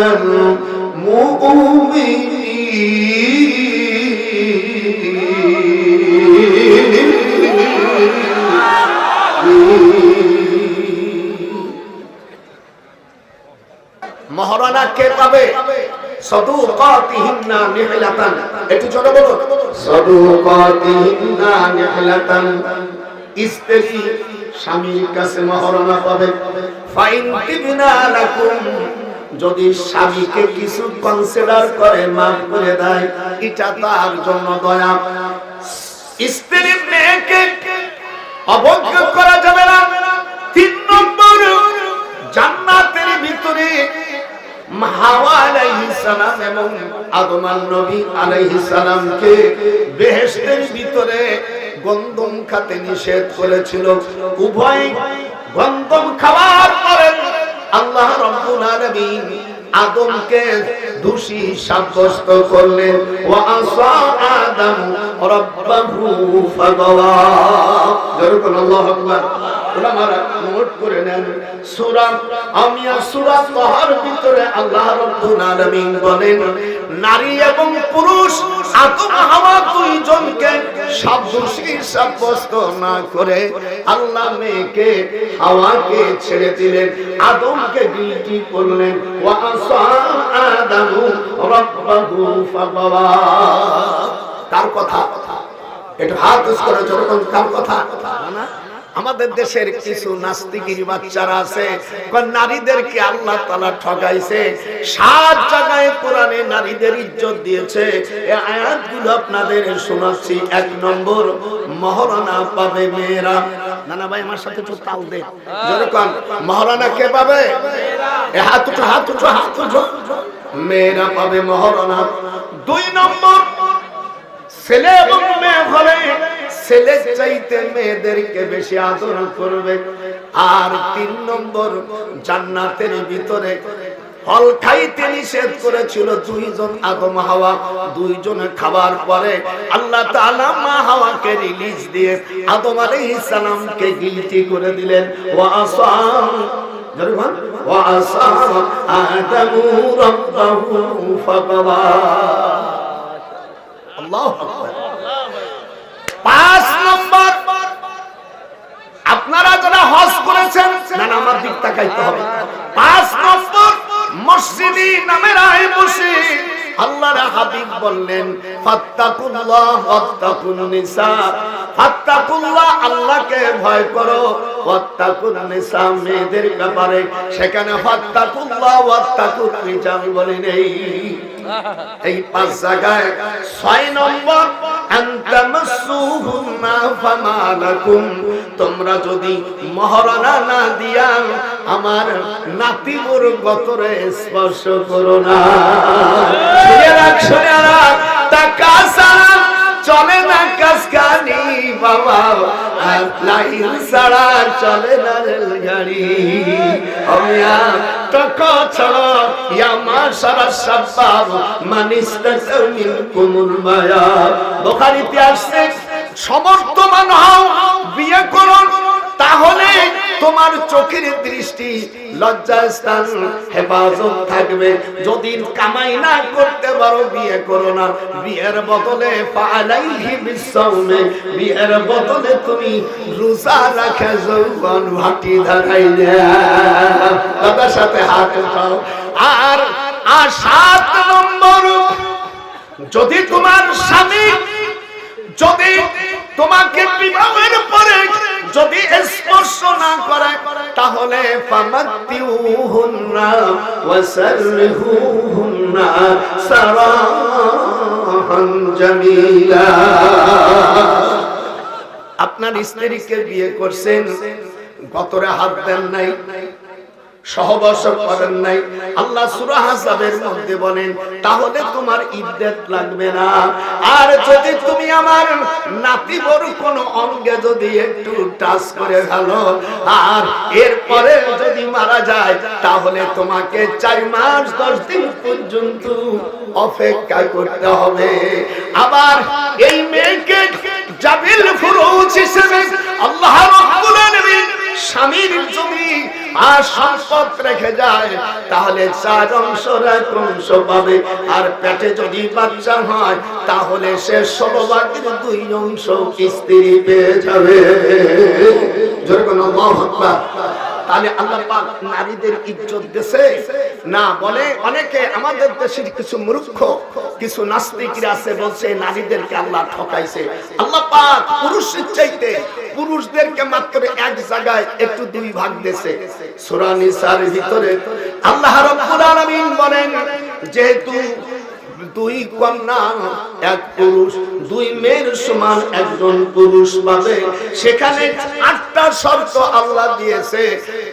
মহারানা কে পাবে? সাদুকাতিহিন্না নিহলাতান, একটু জোরে বলো, সাদুকাতিহিন্না নিহলাতান। স্ত্রী স্বামীর কাছে মহারানা পাবে। ফাইন তিবনা লাকুম, যদি স্বামীকে কিছু কনসিডার করে মাফ করে দেয়, এটা তার জন্য দয়া। স্ত্রীর মেয়েকে অবজ্ঞা করা যাবে না। 3 নম্বর, জান্নাতের ভিতরে হাওয়া আলাইহিস সালাম এবং আদম নবী আলাইহিস সালামকে বেহেশতের ভিতরে গন্ধম খেতে নিষেধ করেছিল। উভয় গন্ধম খাওয়ার পরে আল্লাহ রাব্বুল আলামিন আদমকে দোষী সাব্যস্ত করলেন। ওয়া আসা আদম রাব্বাহু ফাগাওয়া। যখন আল্লাহু আকবার উলামারা নোট করে নেন, সূরা আমিয়া সূরা তাহার ভিতরে আল্লাহ রাব্বুল আলামিন বলেন, নারী এবং পুরুষ আদম হাওয়া দুইজনকে দোষী সাব্যস্ত না করে আল্লাহ মেয়েকে হাওয়াকে ছেড়ে দিলেন, আদমকে গিলটি করলেন। ওয়া আসা আদামু রাব্বাহু ফাগাওয়া। কার কথা? এটা হাত করে যখন কার কথা না? আমাদের দেশের কিছু নাস্তিকের বাচ্চারা আছে, নারীদেরকে আল্লাহ তাআলা ঠকাইছে। 7 জায়গায় কোরআনে নারীদের ইজ্জত দিয়েছে। এই আয়াতগুলো আপনাদের শোনাচ্ছি। 1 নম্বর, মহারানা পাবে মেয়েরা। নানা ভাই আমার সাথে একটু তাল দে, যেরকম মহারানা কে পাবে? হাত উঠো, হাত উঠো, হাত উঠো। মেয়েরা পাবে মহারানা। 2 নম্বর, ছেলে এবং মেয়ে হলে ছেলে চাইতে মেয়েদেরকে বেশি আদর করবে। আর 3 নম্বর, জান্নাতের ভিতরে ফল খাইতে নিষেধ করেছিল 2 জন আদম হাওয়া। 2 জনে খাবার পরে আল্লাহ তাআলা মা হাওয়াকে রিলিজ দিয়ে আদম আলাইহিস সালামকে গিলটি করে দিলেন। ওয়া আসা ওয়া আসা আদামু রাব্বাহু ফাগাওয়া। আল্লাহু আকবার। 5 নম্বর, আপনারা যারা হজ করেছেন, না না আমার দিক তাকাইতে হবে। 5 নম্বর, মসজিদে নামের আয় বসে আল্লাহর হাবিব বললেন, ফাত্তাকুল্লাহ ওয়াত্তাকুন নিসা। ফাত্তাকুল্লাহ, আল্লাহকে ভয় করো, ওয়াত্তাকুন নিসা, মেয়েদের ব্যাপারে সেখানে ফাত্তাকুল্লাহ ওয়াত্তাকুন রিজাল বলে নেই। এই 5 জায়গায় 6 নম্বর, আনতামাসসুহুন্না ফামালাকুম, তোমরা যদি মহারানা না দিয়া আমার নাতির গতরে স্পর্শ করো না। শুনে রাখ, টাকা ছাড়া চলে না কাজকানি বাবা, লাইন ছাড়া চলে না রেলগাড়ি। আমিয়া টাকা ছাড়া ইয়ামা সারা শাবাব মানিস্তাতা মিনকুমুল বায়া। বুখারীতে আসছে, সমর্থমান হও, বিয়ে করো, তাহলে তোমার চোখের দৃষ্টি, লজ্জাস্থান হেফাজত থাকবে। যদি কামাই না করতে পারো বিয়ে করো না। বিয়ের বদলে ফালাইহি বিসাউমে, বিয়ের বদলে তুমি রোজা রাখা যৌবন ভাটি ধরাই দাও। তাদের সাথে হাত উঠাও। আর 7 নম্বর, যদি তোমার স্বামী যদি তোমাকে বিবাহের পরে যদি স্পর্শ না করে, তাহলে ফামাতিউহুন্না ওয়াসাররিহুন্না সারাহান জামিলা। আপনার স্ত্রীকে বিয়ে করছেন, গতরে হাত দেন নাই, সহবাস করেন নাই, আল্লাহ সূরা আহজাবের মধ্যে বলেন, তাহলে তোমার ইদ্দত লাগবে না। আর যদি তুমি আমার নাতিবর কোন অঙ্গে যদি একটু টাচ করে ফেলো আর এরপরে যদি মারা যায়, তাহলে তোমাকে 4 মাস 10 দিন পর্যন্ত অপেক্ষা করতে হবে। আবার এই মেয়েকে জাবিল সম্পদ রেখে যায় তাহলে 4 অংশের 1 অংশ পাবে, আর পেটে যদি বাচ্চা হয় তাহলে সে 16 ভাগের 2 অংশ স্ত্রী পেয়ে যাবে। জোরে বলুন আল্লাহু আকবার। তাহলে আল্লাহ পাক নারীদের ইজ্জত দেশে না বলে। অনেকে আমাদের দেশের কিছু মূর্খ কিছু নাস্তিকরা আছে বলছে নারীদেরকে আল্লাহ ঠকাইছে। আল্লাহ পাক পুরুষের চাইতে পুরুষদেরকে মাত্র 1 জায়গায় একটু 2 ভাগ দিয়েছে। সূরা নিসার ভিতরে আল্লাহ রাব্বুল আলামিন বলেন যেহেতু 2 কন্যা 1 পুরুষ 2 মেয়ের সমান একজন পুরুষ পাবে, সেখানে 8টা শর্ত আল্লাহ দিয়েছে।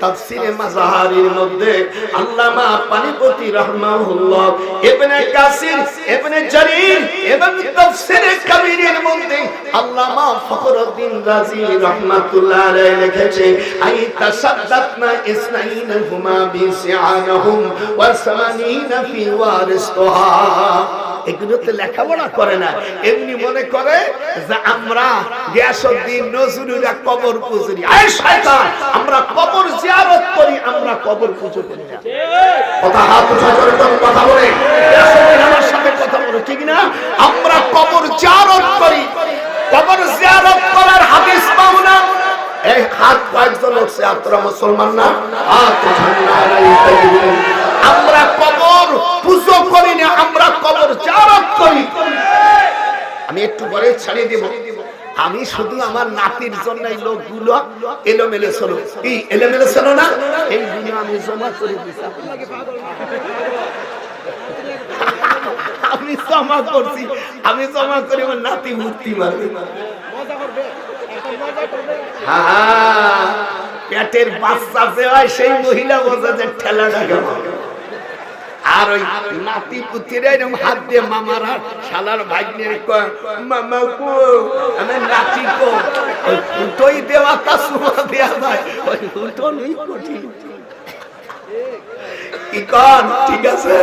তাফসীরে মাজাহারির মধ্যে আল্লামা পানিপতি রাহমাহুল্লাহ, ইবনে কাসির, ইবনে জারীর এবং তাফসীরে কবিরের মধ্যে আল্লামা ফখরুদ্দীন রাজি রাহমাতুল্লাহ আলাইহি লিখেছে আই তাসাদ্দাকনা ইসনাইনহুমা বিসিআনহুম ওয়া সামানিনা ফি ওয়ারিসতুহা। এগুলোতে লেখাপড়া করে না, এমনি মনে করে যে আমরা গিয়াসউদ্দিন নজরুলের কবর পূজারি। আয় শয়তান, আমরা কবর জিয়ারত করি, আমরা কবর পূজা করি না। কথা হাত উঁচু করে কথা বলে গিয়াসউদ্দিন আমার সাথে কথা বলে, ঠিক না? আমরা কবর জিয়ারত করি, কবর জিয়ারত করার হাদিস পাও না। এই হাত কয়েকজন উঠছে, আপনারা মুসলমান না? হাত উঠান না। আমরা কবর পূজা করি না, আমরা কবর জিয়ারত করি। আমি একটু পরে ছাড়িয়ে দেব। আমি শুধু আমার নাতির জন্য এই লোকগুলো এলোমেলো ছিল, এই এলোমেলো ছিল না, এইগুলো আমি জমা করে দিছি। আমি জমা করছি, আমি জমা করে আমার নাতি মূর্তি মারবে। পেটের বাচ্চা যে হয় সেই মহিলা বোঝা যে ঠেলাটা কেমন। আর ওই নাতি পুতিরা এরকম হাত দিয়ে মামার শালার ভাগ্নের মামা কো আমি নাতি কো ওই ফুটোই দেওয়া কাসুমা দেওয়া যায়, ওই ফুটো নেই কঠিন। ঠিক আছে,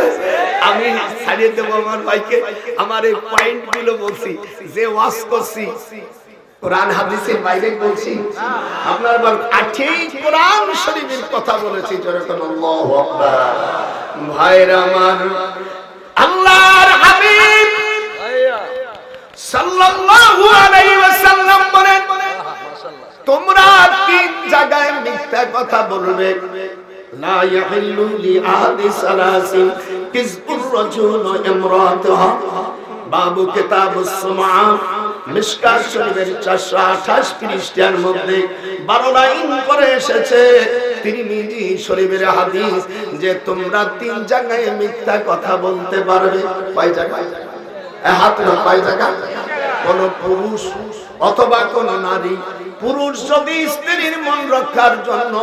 আমি ছাড়িয়ে দেবো আমার ভাইকে। আমার এই পয়েন্ট গুলো বলছি, যে ওয়াজ করছি কোরআন হাদিসের বাইরে বলছি, আপনার ঠিক কোরআন শরীফের কথা বলেছি। যখন আল্লাহু আকবার। ভাইরা আমার, আল্লাহর হাবিব সাল্লাল্লাহু আলাইহি ওয়াসাল্লাম বলেন তোমরা 3 জায়গায় মিথ্যা কথা বলবে। লা ইয়াহিল্লু লিআহাদি সালাসিন কিযবুর রাজুল ইমরাতুহা। বাবু কিতাবুস সুমআ মিশকাত শরীফের 428 পৃষ্ঠার মধ্যে 12 লাইন করে এসেছে তিরমিজি শরীফের হাদিস যে তোমরা 3 জায়গায় মিথ্যা কথা বলতে পারবে। কয় জায়গায়? হাত না, কয় জায়গা? কোন পুরুষ অথবা কোন নারী, পুরুষ যদি স্ত্রীর মন রক্ষার জন্য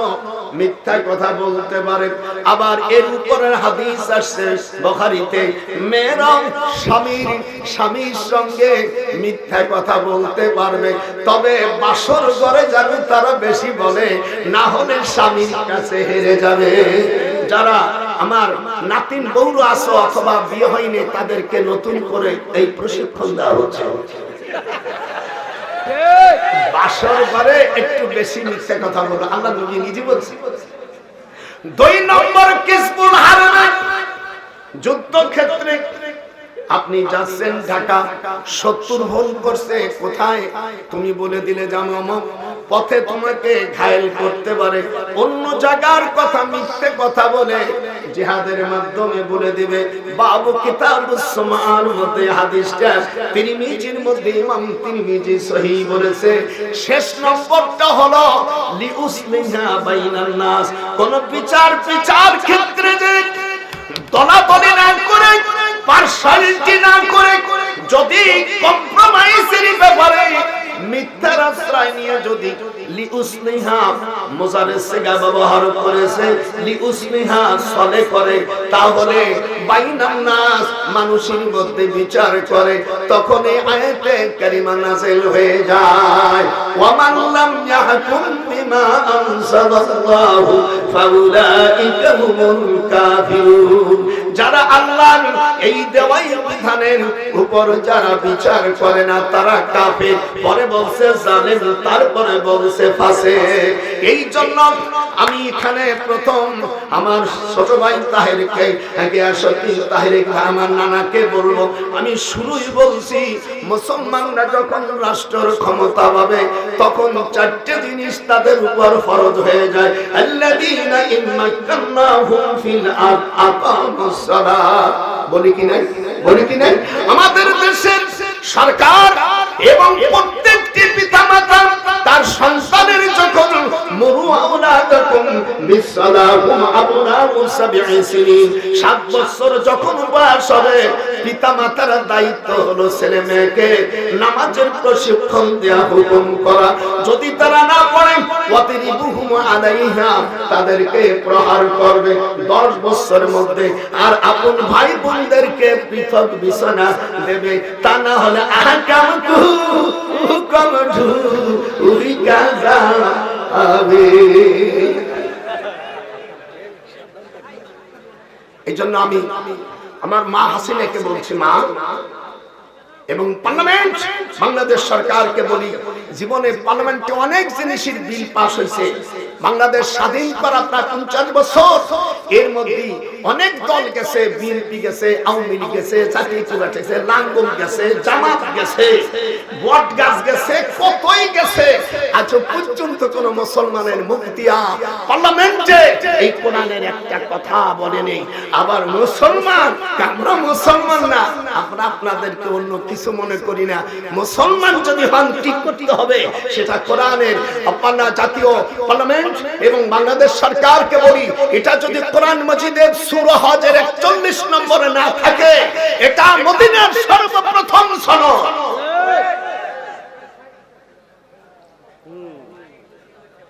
মিথ্যা কথা বলতে পারে। আবার এর উপরের হাদিস আসছে বুখারীতে, মেয়েরাও স্বামীর সঙ্গে মিথ্যা কথা বলতে পারবে, তবে বাসর ঘরে যাবে তারা বেশি বলে, না হলে স্বামীর কাছে হেরে যাবে। যারা আমার নাতিন বউরা আছো অথবা বিয়ে হয়নি, তাদেরকে নতুন করে এই প্রশিক্ষণ দেওয়া হচ্ছে। বাসর ঘরে একটু বেশি মিথ্যা কথা বলো, আল্লাহ নবী নিজে বলছে। 2 নম্বর কিসবুল হারাম, যুদ্ধক্ষেত্রে আপনি যাচ্ছেন ঢাকা, 70 ভুল করছে, কোথায় তুমি বলে দিলে জানো পথে তোমাকে ঘায়েল করতে পারে, অন্য জায়গার কথা মিথ্যে কথা বলে জিহাদের মাধ্যমে বলে দিবে। বাবু কিতাবুস সুমআর মধ্যে হাদিসটা তিরমিজির মধ্যে ইমাম তিরমিজি সহিহ বলেছে। শেষ নম্বরটা হলো লিউসলিহা বাইনান নাস, কোন বিচার ক্ষেত্রে যে দলাদলি না করে, পার্সিয়ালিটি না করে, যদি কম্প্রোমাইজের ব্যাপারে মিথ্যার আশ্রয় নিয়ে যদি লিউসলিহা মুজারের সিগা ব্যবহার করেছে, লিউসলিহা সলে করে, তাহলে বাইনান নাস মানুষের মধ্যে বিচার করে, তখন এই আয়াতে কারিমা নাযিল হয়ে যায়, ওয়া মান লাম ইয়াহকুম বিমা আনজালাল্লাহু ফাউলাইকা হুমুল কাফিরুন। যারা আল্লাহর এই দেওয়াই বিধানের উপর যারা বিচার করে না তারা কাফের, পরে বলছে জালেম, তারপরে বলছে ফাসিক। এই জন্য আমি এখানে প্রথম আমার ছোট ভাই তাহেরকে তাহেরকে আমার নানাকে বলবো, আমি শুরুই বলছি মুসলমানরা যখন রাষ্ট্রের ক্ষমতা পাবে তখন চারটে জিনিস তাদের উপর ফরজ হয়ে যায়। আল্লাযীনা ইম্মাক্কান্নাহুম ফিল আরদ আকামুস সালাত। বলি কি নাই? বলি কি নাই? আমাদের দেশের সরকার এবং প্রত্যেকটি পিতামাতা তার সন্তানের যখন মুরু আওলাদাকুম বিসসালাহুম আবনাউ সাবঈ সিনিন, 7 বছর যখন বয়স হবে পিতামাতার দায়িত্ব হলো ছেলে মেয়েকে নামাজের প্রশিক্ষণ দেয়া, হুকুম করা। যদি তারা না পড়ে ওয়াতিরিবুহুম আলাইহা, তাদেরকে প্রহার করবে 10 বছরের মধ্যে। আর আপন ভাই বোনদেরকে পৃথক বিছানা দেবে, তা না হলে আহকামতু হুকুমতু উহিকাযা আবে। এই জন্য আমি আমার মা হাসিনাকে বলছি, মা এবং পার্লামেন্ট বাংলাদেশ সরকারকে বলি, জীবনে পার্লামেন্টে অনেক জিনিসের বিল পাস হয়েছে। বাংলাদেশ স্বাধীন করা প্রায় 50 বছর, এর মধ্যে অনেক দল গেছে, বিএনপি গেছে, আওয়ামী লীগ গেছে, জাতীয়তা গেছে, লাঙ্গল গেছে, জামাত গেছে, বট গাছ গেছে, কতই গেছে। আজ পর্যন্ত কোন মুসলমানের মুফতিয়া পার্লামেন্টে এই কোরআনের একটা কথা বলেনি। আবার মুসলমান, আমরা মুসলমান না, আমরা আপনাদেরকে অন্য কিছু মনে করি না। মুসলমান যদি হন ঠিক করতে হবে সেটা কোরআনের। আপনারা জাতীয় পার্লামেন্ট এবং বাংলাদেশ সরকারকে বলি, এটা যদি কোরআন মাজিদের সূরা হজের 41 নম্বরে না থাকে, এটা মদিনার সর্বপ্রথম সনদ।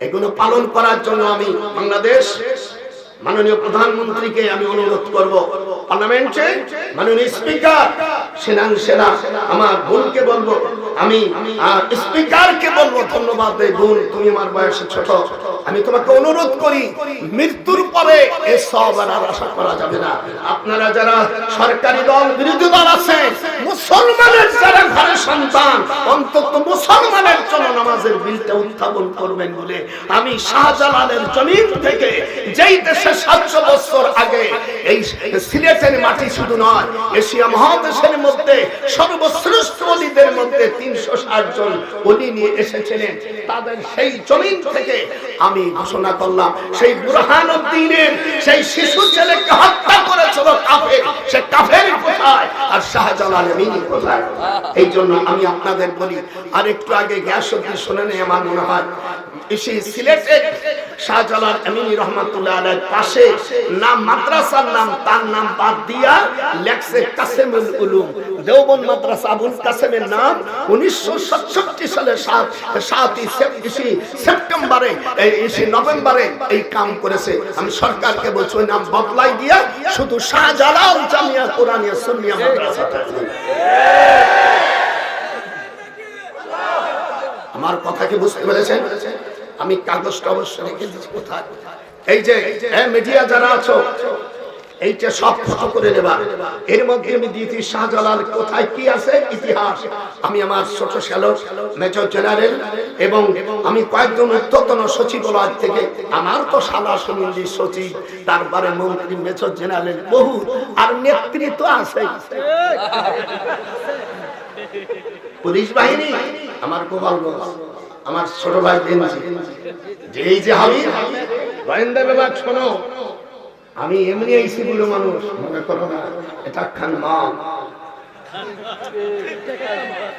এগুলো পালন করার জন্য আমি বাংলাদেশ মাননীয় প্রধানমন্ত্রীকে আমি অনুরোধ করব, পার্লামেন্টে মাননীয় স্পিকার সেনা আমার বোনকে বলবো, আমি স্পিকারকে বলবো, ধন্যবাদ দেই বোন, তুমি আমার বয়সে ছোট, আমি তোমাকে অনুরোধ করি মৃত্যুর পরে এই সওয়াব আর আশা করা যাবে না। আপনারা যারা সরকারি দল বিরোধী দল আছে, মুসলমানের যারা ঘরে সন্তান, অন্তত মুসলমানের জন্য নামাজের বিলটা উত্থাপন করবেন বলে আমি শাহজালালের জমিন থেকে, যেই দেশে 700 বছর আগে এই সিলেটের মাটি শুধু নয় এশিয়া মহাদেশের মধ্যে সর্বশ্রেষ্ঠ ওলিদের মধ্যে 360 জন ওলি নিয়ে এসেছিলেন, তাদের সেই জমিন থেকে আমি ঘোষণা করলাম, সেই বুরহানুদ্দিনের সেই শিশু ছেলেকে হত্যা করেছিল কাফের, সে কাফের কোথায় আর শাহজালাল আমিনী কোথায়? এই জন্য আমি আপনাদের বলি, আর একটু আগে গ্যাস অব্দি শুনে নেই, আমার মনে হয় সেই সিলেটে শাহজালাল আমিনী রহমাতুল্লাহ আলাইহির পাশে নাম মাদ্রাসার নাম, তার নাম বাদ দিয়া লেখছে কাসেমুল উলুম। দেওবন্দ মাদ্রাসা আবুল কাসেমের নাম 1967 সালে 7 সেপ্টেম্বরে নভেম্বরে এই কাম করেছে। আমি সরকারকে বলছি ওই নাম বদলাই দিয়া শুধু শাহজালাল জামিয়া কোরআনিয়া সুন্নিয়া মাদ্রাসা। আমার কথা কি বুঝতে পেরেছেন? আমি কাগজটা অবশ্য রেখে দিচ্ছি কোথায়। এই যে মিডিয়া যারা আছো, এইটা সব ফটো করে নেবা। এর মধ্যে আমি দিয়েছি শাহজালাল কোথায় কি আছে ইতিহাস। আমি আমার ছোট শ্যালক মেজর জেনারেল এবং আমি কয়েকজন ঊর্ধ্বতন সচিবালয় থেকে, আমার তো সাদা সুমিন্দি সচিব, তারপরে মন্ত্রী, মেজর জেনারেল বহু, আর নেতৃত্ব আছে পুলিশ বাহিনী, আমার গোপালগঞ্জ, আমার ছোট ভাই বেনজি, এই যে হাবিব গোয়েন্দা বিভাগ। শোনো, আমি এমনি আইসি বুড়ো মানুষ, মনে করো না এটা খান মা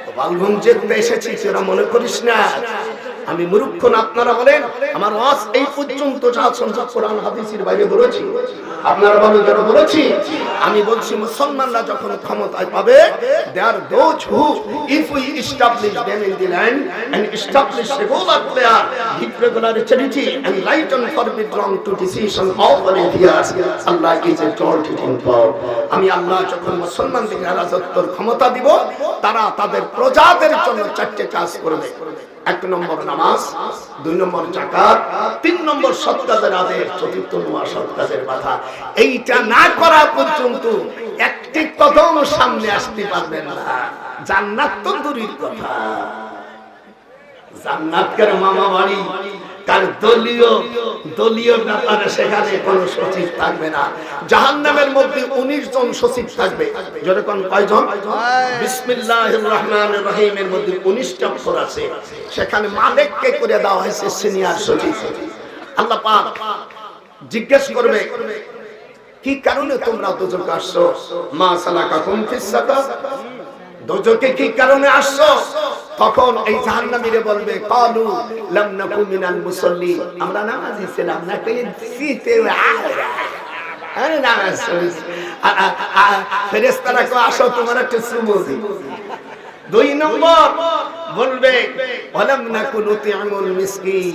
গোপালগঞ্জের এসেছি, সেটা মনে করিস না আমি মূর্খ না। আপনারা বলেন আমার ওয়াজ এই পর্যন্ত যা সংসদ কোরআন হাদিসের বাইরে বলেছি, আপনারা বলেন যেন বলেছি। আমি বলছি মুসলমানরা যখন ক্ষমতায় পাবে, there those who if we establish them in the land and establish regular prayer with regularity and light on forbid wrong to decision of all areas, Allah is a total power. আমি আল্লাহ যখন মুসলমানদের রাজত্বের ক্ষমতা দিব, তারা তাদের প্রজাদের জন্য 4টে কাজ করবে। এক নম্বর নামাজ, 2 নম্বর যাকাত, 3 নম্বর সৎ কাজের আদেশ, 4র্থ নম্বর সৎ কাজের বাধা। এইটা না করা পর্যন্ত একটি কদম সামনে আসতে পারবেন না। জান্নাত তো দূরের কথা, জান্নাতের মামা বাড়ি, তার দলীয় ব্যাপারে সেখানে কোনো সচিব থাকবে না। জাহান্নামের মধ্যে 19 জন সচিব থাকবে। যেরকম কয়জন? বিসমিল্লাহির রহমানির রহিমের মধ্যে 19টা অক্ষর আছে। সেখানে মালিককে করে দেওয়া হয়েছে সিনিয়র সচিব। আল্লাহ পাক জিজ্ঞেস করবে, কি কারণে তোমরা দোজখে আসছো? মা সালাকাকুম ফিস সাকার, দোজখে কি কারণে আসছো? তখন এই জাহান্নামীরা বলবে, ক্বালু লাম নাকু মিনাল মুসাল্লি, আমরা নামাজি ছিলাম না, কই শীতে আরে নামাজ পড়ি। ফেরেশতারা কো আসো তোমার একটা চুমু দিই। 2 নম্বর বলবে, ওয়ালাম নাকু নুতিউল মিসকিন,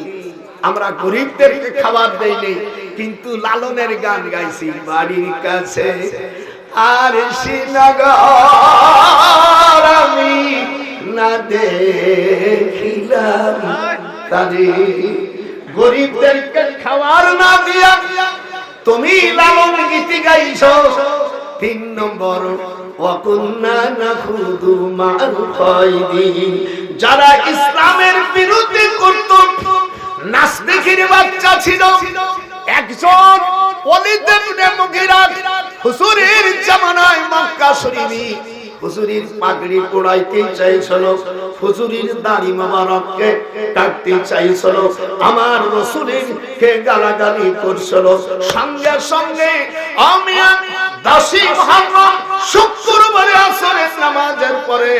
আমরা গরিবদেরকে খাবার দেইনি, কিন্তু লালনের গান গাইছি। বাড়ির কাছে আর শ্রীনগর আমি না দেখিলাম তারে, গরিবদেরকে খাবার না দিয়া তুমি লালন গীতি গাইছো। 3 নম্বর ওয়াকুন্না নাখুদু মা'আল খায়দিন, যারা ইসলামের বিরুদ্ধে করত, নাস্তিকের বাচ্চা ছিল। একজন ওলীদ ইবনে মুগীরা হুজুরের জামানায় মক্কা শরীফে হুজুরের পাগড়ি পড়াইতে চাইছিল, হুজুরের দাড়ি মোবারককে কাটতে চাইছিল, আমার রাসূলের কে গালাগালি করছিল। সঙ্গে সঙ্গে আমি 10 মুহররম শুক্রবারে আসরের নামাজের পরে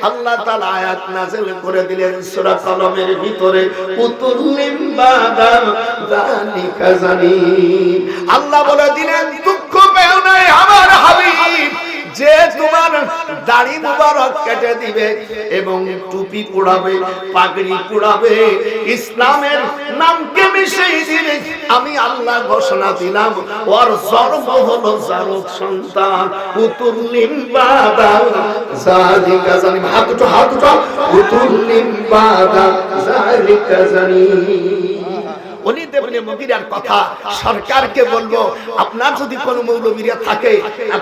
আল্লাহ তাআলা আয়াত নাযিল করে দিলেন সূরা কলমের ভিতরে, উতুল্লিম বাদা যালিকা জানি। আল্লাহ বলে দিলেন, দুঃখ পেও না আমার হাবিব, যে তোমার দাড়ি মুবারক কেটে দিবে এবং টুপি পড়াবে, পাগড়ি পড়াবে, ইসলামের নামকে মিশিয়ে দিবে, আমি আল্লাহ ঘোষণা দিলাম ওর জন্ম হলো জারদ সন্তান। উতুল্লিম বাদা যালিকা জানি, হাত উঠো, উতুল্লিম বাদা যালিকা জানি। ওলীদ ইবনে মুগীরার কথা সরকারকে বলবো, আপনার যদি কোনো মৌলবীরা থাকে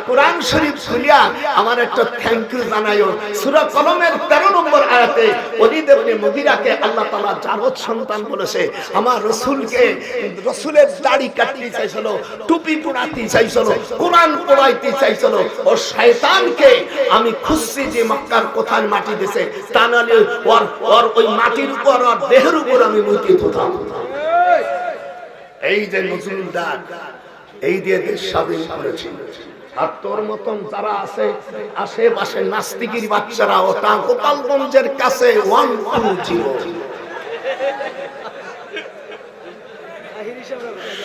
কোরআন শরীফ খুলিয়া আমার একটা থ্যাংক ইউ জানাইও। সূরা কলমের 13 নম্বর আয়াতে ওলীদ ইবনে মুগীরাকে আল্লাহ তাআলা জারদ সন্তান বলেছে। আমার রাসূলকে, রাসূলের দাড়ি কাটতে চাইছিল, টুপি পরাতে চাইছিল, কোরআন পড়াইতে চাইছিল। ও শয়তানকে আমি খুঁজছি যে মক্কার কোথায় মাটি দিয়েছে, তা নাহলে ওর ওই মাটির উপর, ওর দেহের উপর আমি মুতি দিতাম। এই যে নজরুল দাগ, এই দিয়ে দেশ স্বাধীন করেছি। আর তোর মতন যারা আছে আশেপাশে নাস্তিকের বাচ্চারা, ওটা গোপালগঞ্জের কাছে 120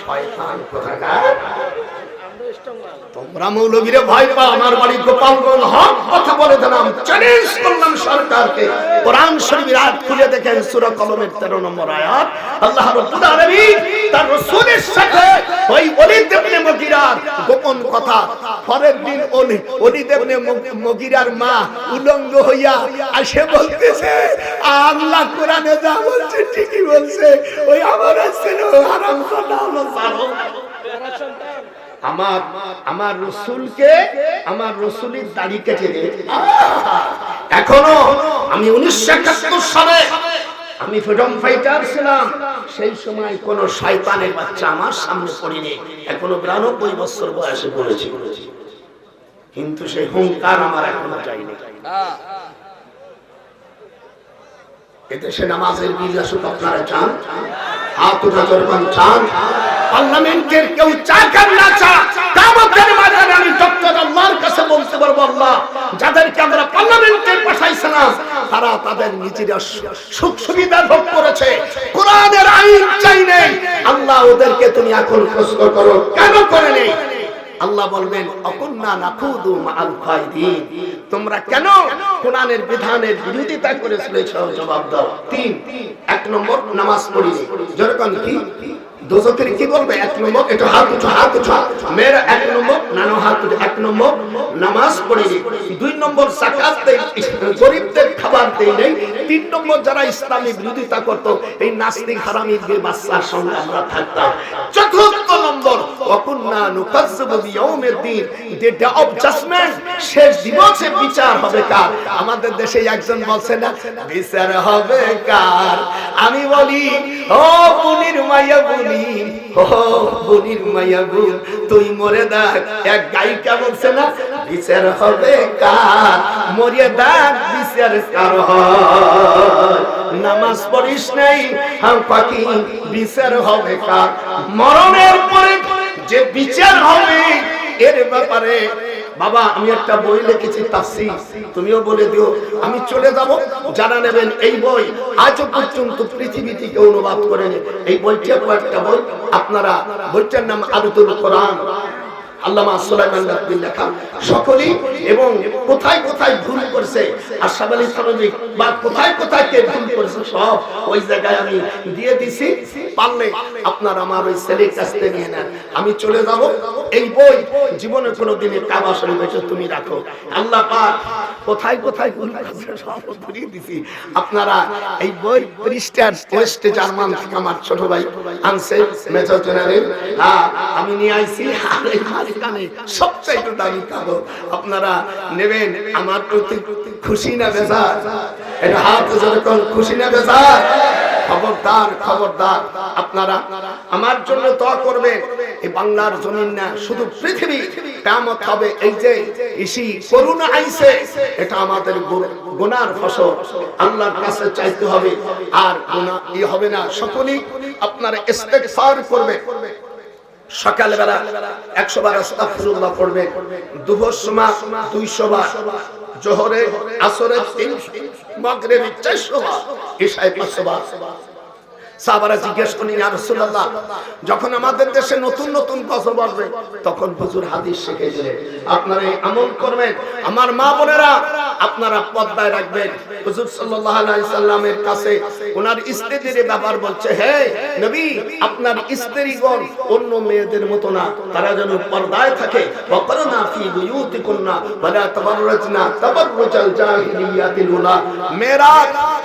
শয়তান কোথাকার। তোমরা মৌলবীরে ভয় পাও, আমার বাড়ি গোপালগঞ্জ, হক কথা বলে দিলাম, চ্যালেঞ্জ করলাম সরকারকে। কোরআন শরীফের আয়াত খুলে দেখেন সূরা কলমের 13 নম্বর আয়াত, আল্লাহ রাব্বুল আলামিন তার রাসূলের সাথে ওই ওলীদ ইবনে মুগীরার গোপন কথা। পরের দিন ওলীদ ইবনে মুগীরার মা উলঙ্গ হইয়া আসে বলতেছে, আল্লাহ কোরআনে যা বলছে ঠিকই বলছে, ওই আমার ছেলে হারাম করা হলো জারদ। আমার রাসূলকে, আমার রাসূলের দাড়ি কেটে দে। এখনো আমি 1971 সালে আমি ফ্রিডম ফাইটার ছিলাম, সেই সময় কোন শয়তানের বাচ্চা আমার সামনে পড়েনি। এখনো 92 বছর বয়সে পড়েছি, কিন্তু সেই হুঙ্কার আমার এখনো যায়নি। এদেশে নামাজের বীজ আসুক, আপনারা চান? হাত উঠা জোরবান চান? পার্লামেন্টের কেউ চাক আর না চাক, কিয়ামতের ময়দানে আমি ডক্টর আল্লাহর কাছে বলতে পারবো, আল্লাহ যাদেরকে আমরা পার্লামেন্টে পাঠাইছিলাম তারা তাদের নিজেরা সুখ সুবিধা ভোগ করেছে, কোরআনের আইন চাই নেই, আল্লাহ ওদেরকে তুমি এখন প্রশ্ন করো কেন করে নেই? আল্লাহ বলবেন, অকুন্না নাখুদু মা'আল খায়দিন, তোমরা কেন কোরআনের বিধানের বিরোধিতা করেছিলে? জবাব দাও। 3 1 নম্বর নামাজ পড়িনি, যেরকম কি দোজখের কি বলবে 1 নম্বর, এটা হাত উঠা মেয়েরা 1 নম্বর, নানো হাত উঠে 1 নম্বর নামাজ পড়িনি, 2 নম্বর যাকাত দেই, গরিবদের খাবার দেই নাই, 3 নম্বর যারা ইসলামী বিরোধিতা করত এই নাস্তিক হারামিদের বাচ্চার সঙ্গে আমরা থাকতাম, 4th নম্বর ওয়াকুন্না নুকাজ্জিবু বিয়াউমিদ্দিন, দ্য ডে অফ জাজমেন্ট, শেষ দিবসে বিচার হবে কার? আমাদের দেশে একজন বলছে না বিচার হবে কার? আমি বলি ও বুনির মাইয়া বুনি, ও বুনির মাইয়া বুন, তুই মরে দেখ, এক গায়িকা বলছে না বিচার হবে কার? মরে দেখ বিচার কার হয়? নামাজ পড়িস নাই হাম পাখি, বিচার হবে কার? মরণের পরে যে বিচার হবে এর ব্যাপারে বাবা আমি একটা বই লিখেছি তাফসীর, তুমিও বলে দিও, আমি চলে যাব, যারা নেবেন এই বই আজ পর্যন্ত পৃথিবী থেকে অনুবাদ করেনি, এই বইটা একটা বই, আপনারা বইটার নাম আলুতুল কোরআন, আল্লামা সুলাইমান নদভীর লেখা, সকলেই, এবং কোথায় কোথায় ভুল করছে আশরাফ আলী থানভী বা কোথায় কোথায় কে ভুল করেছে সব ওই জায়গায় আমি দিয়ে দিছি, পারলে আপনারা আমার ওই ছেলের কাছ থেকে নিয়ে নেন, আমি চলে যাব। এই বই জীবনে কোনোদিনই কাবা শরীফে তুমি রাখো, আল্লাহ পাক কোথায় কোথায় ভুল করেছে সব ধরিয়ে দিছি, আপনারা এই বই পৃষ্ঠার ওয়েস্টে জার্মান থেকে আমার ছোট ভাই আনছে মেজর জেনারেল, আমি নিয়ে আইছি, আর এই মাঝখানে সবচাইতে দামি কাগজ, আপনারা নেবেন, আমার প্রতি খুশি না বেজার? এটা হাত যখন খুশি না বেজার? খবরদার খবরদার, আপনারা আমার জন্য দোয়া করবেন, এই বাংলার জমিন না শুধু পৃথিবী কিয়ামত হবে, এই যে ইসি করুণা আইছে এটা আমাদের গুনার ফসল, আল্লাহর কাছে চাইতে হবে, আর গুনাহ হবে না। সকলেই আপনারা ইস্তেগফার করবেন, সকালবেলা 100 বার আস্তাগফিরুল্লাহ পড়বেন, দুপুর সময় 200 বার, জোহরে আসরে 300, মাগরিবে 400 বার, ইশায় 500 বার। সাহাবারা জিজ্ঞেস করেন ইয়া রাসূলুল্লাহ, যখন আমাদের দেশে নতুন নতুন বছর আসবে তখন হুজুর হাদিস শিখিয়ে দিলেন, আপনারা আমল করবেন। আমার মা বোনেরা আপনারা পর্দায় রাখবেন। হুজুর সাল্লাল্লাহু আলাইহি সাল্লামের কাছে ওনার স্ত্রীদের ব্যাপার বলছে, হে নবী আপনার স্ত্রীগণ অন্য মেয়েদের মতো না, তারা যেন পর্দায় থাকে, ওয়াকরনা ফি বুয়ুতিকুন্না ওয়ালা তাবাররাজনা তাবাররুজাল জাহিলিয়াতিল উলা, মেয়েরা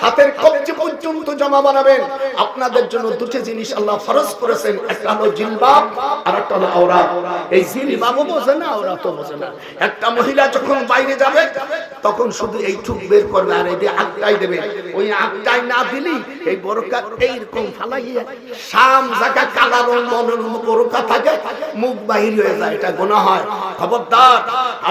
হাতের কবজি পর্যন্ত জামা বানাবেন। আপনাদের জন্য দুটো জিনিস আল্লাহ ফরজ করেছেন, একটা হলো জিলবাব আর একটা হলো আওরাত। এই জিলবাবও বোঝে না, আওরাতও বোঝে না। একটা মহিলা যখন বাইরে যাবে তখন শুধু এই ঠুক বের করবে আর এই দিয়ে আগটাই দেবে, ওই আগটাই না দিলি এই বোরকা এইরকম ফালাইয়া শাম জায়গা কালা রং মনের বোরকা থাকে, মুখ বাহির হয়ে যায়, এটা গুনাহ হয়। খবরদার,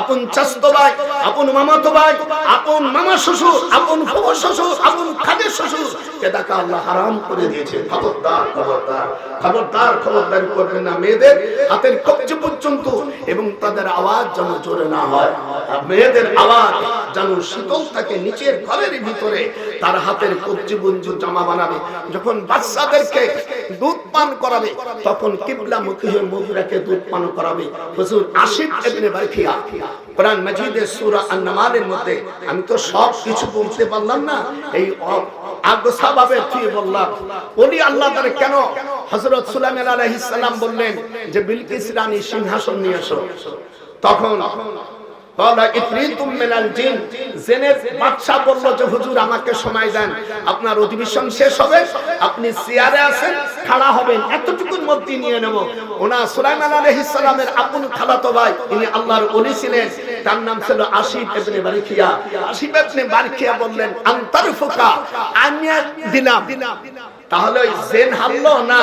আপন চাচতো ভাই, আপন মামাতো ভাই, আপন মামা শ্বশুর, আপন ফুফু শ্বশুর, আপন খাদের শ্বশুর এটাকে আল্লাহ হারাম করে দিয়েছে। খবরদার খবরদার খবরদার খবরদারি করবেন না, মেয়েদের হাতের কবজি পর্যন্ত, এবং তাদের আওয়াজ যেন জোরে না হয়, আর মেয়েদের আওয়াজ যেন শীতল থাকে নিচের ঘরের ভিতরে, তার হাতের কবজি পর্যন্ত জামা বানাবে। যখন বাচ্চাদেরকে দুধ পান করাবে তখন কিবলামুখী হয়ে মুখ রেখে দুধ পান করাবে। হুজুর আশিক ইবনে বারখিয়া কোরআন মাজিদের সূরা আন-নামালের মধ্যে, আমি তো সব কিছু বলতে পারলাম না, এই আগ্রসাভাবে তুই বললাম, বলি আল্লাহ তাআলা কেন হযরত সুলাইমান আলাইহিস সালাম বললেন যে বিলকিস রানী সিংহাসন নিয়ে এসো, তখন বলা ইফরিতুম মিনাল জিন, জিনের বাদশা বলল যে হুজুর আমাকে সময় দেন, আপনার অধিবেশন শেষ হবে, আপনি চেয়ারে আছেন, খাড়া হবেন, এতটুকুর মধ্যে নিয়ে নেব। ওনা সুলাইমান আলাইহিস সালামের আপন খালাতো ভাই, ইনি আল্লাহর ওলি ছিলেন, তার নাম ছিল আসিফ ইবনে বারখিয়া। আসিফ ইবনে বারখিয়া বললেন আনতারফুকা, আমি দিলাম। তাহলে ওই জেন হারলো না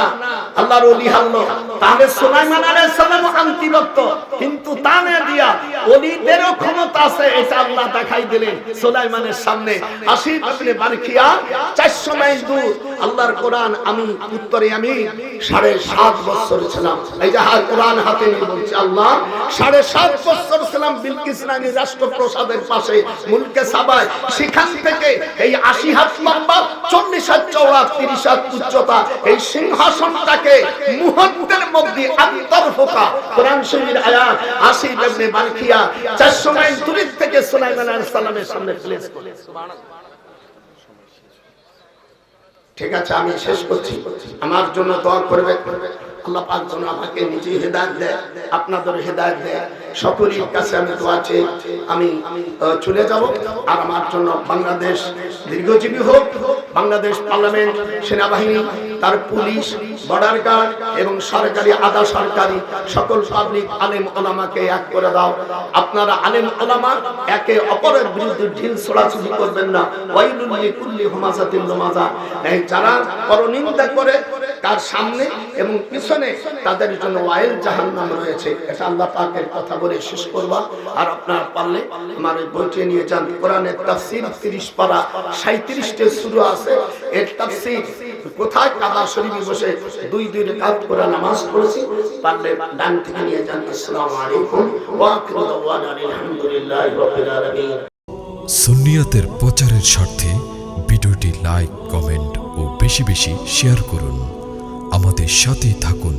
আল্লাহর ওলি হারলো? তাহলে সুলাইমান আলাইহিস সালাম আন্তিভক্ত, কিন্তু তা না দিয়া ওলিদেরও ক্ষমতা আছে, এটা আল্লাহ দেখাই দিলেন সুলাইমানের সামনে। আসিফ ইবনে বারখিয়া 400 মাইল দূর, আল্লাহর কোরআন আমি উত্তরে আমি 7.5 বছর ছিলাম, এই যে কোরআন হাতে নিয়ে বলছি, আল্লাহ 7.5 বছর ছিলাম বিলকিস রানীর রাষ্ট্রপ্রাসাদের পাশে মুলকে সাবায়, সেখান থেকে এই 80 হাত লম্বা 40 হাত চওড়া 30 হাত উচ্চতা এই সিংহাসনটাকে মুহূর্তের মধ্যে আন্তরফোকা, কোরআন শরীফের আয়াত, আসিফ ইবনে বারখিয়া 400 মাইল দূর থেকে সুলাইমান আলাইহিস সালামের সামনে প্লেস করে। সুবহানাল্লাহ। ঠিক আছে, আমি শেষ করছি। আমার জন্য দোয়া করবে, আল্লাহ পাক যেন আমাকে নিজে হেদায়েত দেয়, আপনাদের হেদায়েত দেয়। সকলের কাছে আমি দোয়া চাই। আমি চলে যাব। আর আমার জন্য বাংলাদেশ দীর্ঘজীবী হোক। বাংলাদেশ পার্লামেন্ট, সেনাবাহিনী, তার পুলিশ, বর্ডার গার্ড এবং সরকারি আধা সরকারি সকল পাবলিক আলেম ওলামাকে এক করে দাও। আপনারা আলেম ওলামা একে অপরের বিরুদ্ধে ঢিল ছোড়াছুড়ি করবেন না। ওয়াইলুল লিকুল্লি হুমাযাতিন লুমাযা, এই যারা পরনিন্দা করে তার সামনে এবং পিছনে তাদের জন্য ওয়াইল জাহান্নাম রয়েছে। এটা আল্লাহ পাকের কথা বলে শেষ করবা। আর আপনারা পারলে আমার এই বইটি নিয়ে যান। কোরআনের তাফসীর 30 পারা 37টা সূরা আছে। এর তাফসীর কোথায় কাবা শরীফে বসে 2 রাকাত করে নামাজ পড়েছি, পারলে ডান থেকে নিয়ে যান। আসসালামু আলাইকুম ওয়া আখিরু দাওয়ানা আলহামদুলিল্লাহি রাব্বিল আলামিন। সুন্নিয়াতের প্রচারের স্বার্থে ভিডিওটি লাইক, কমেন্ট ও বেশি বেশি শেয়ার করুন। আমাদের সাথেই থাকুন।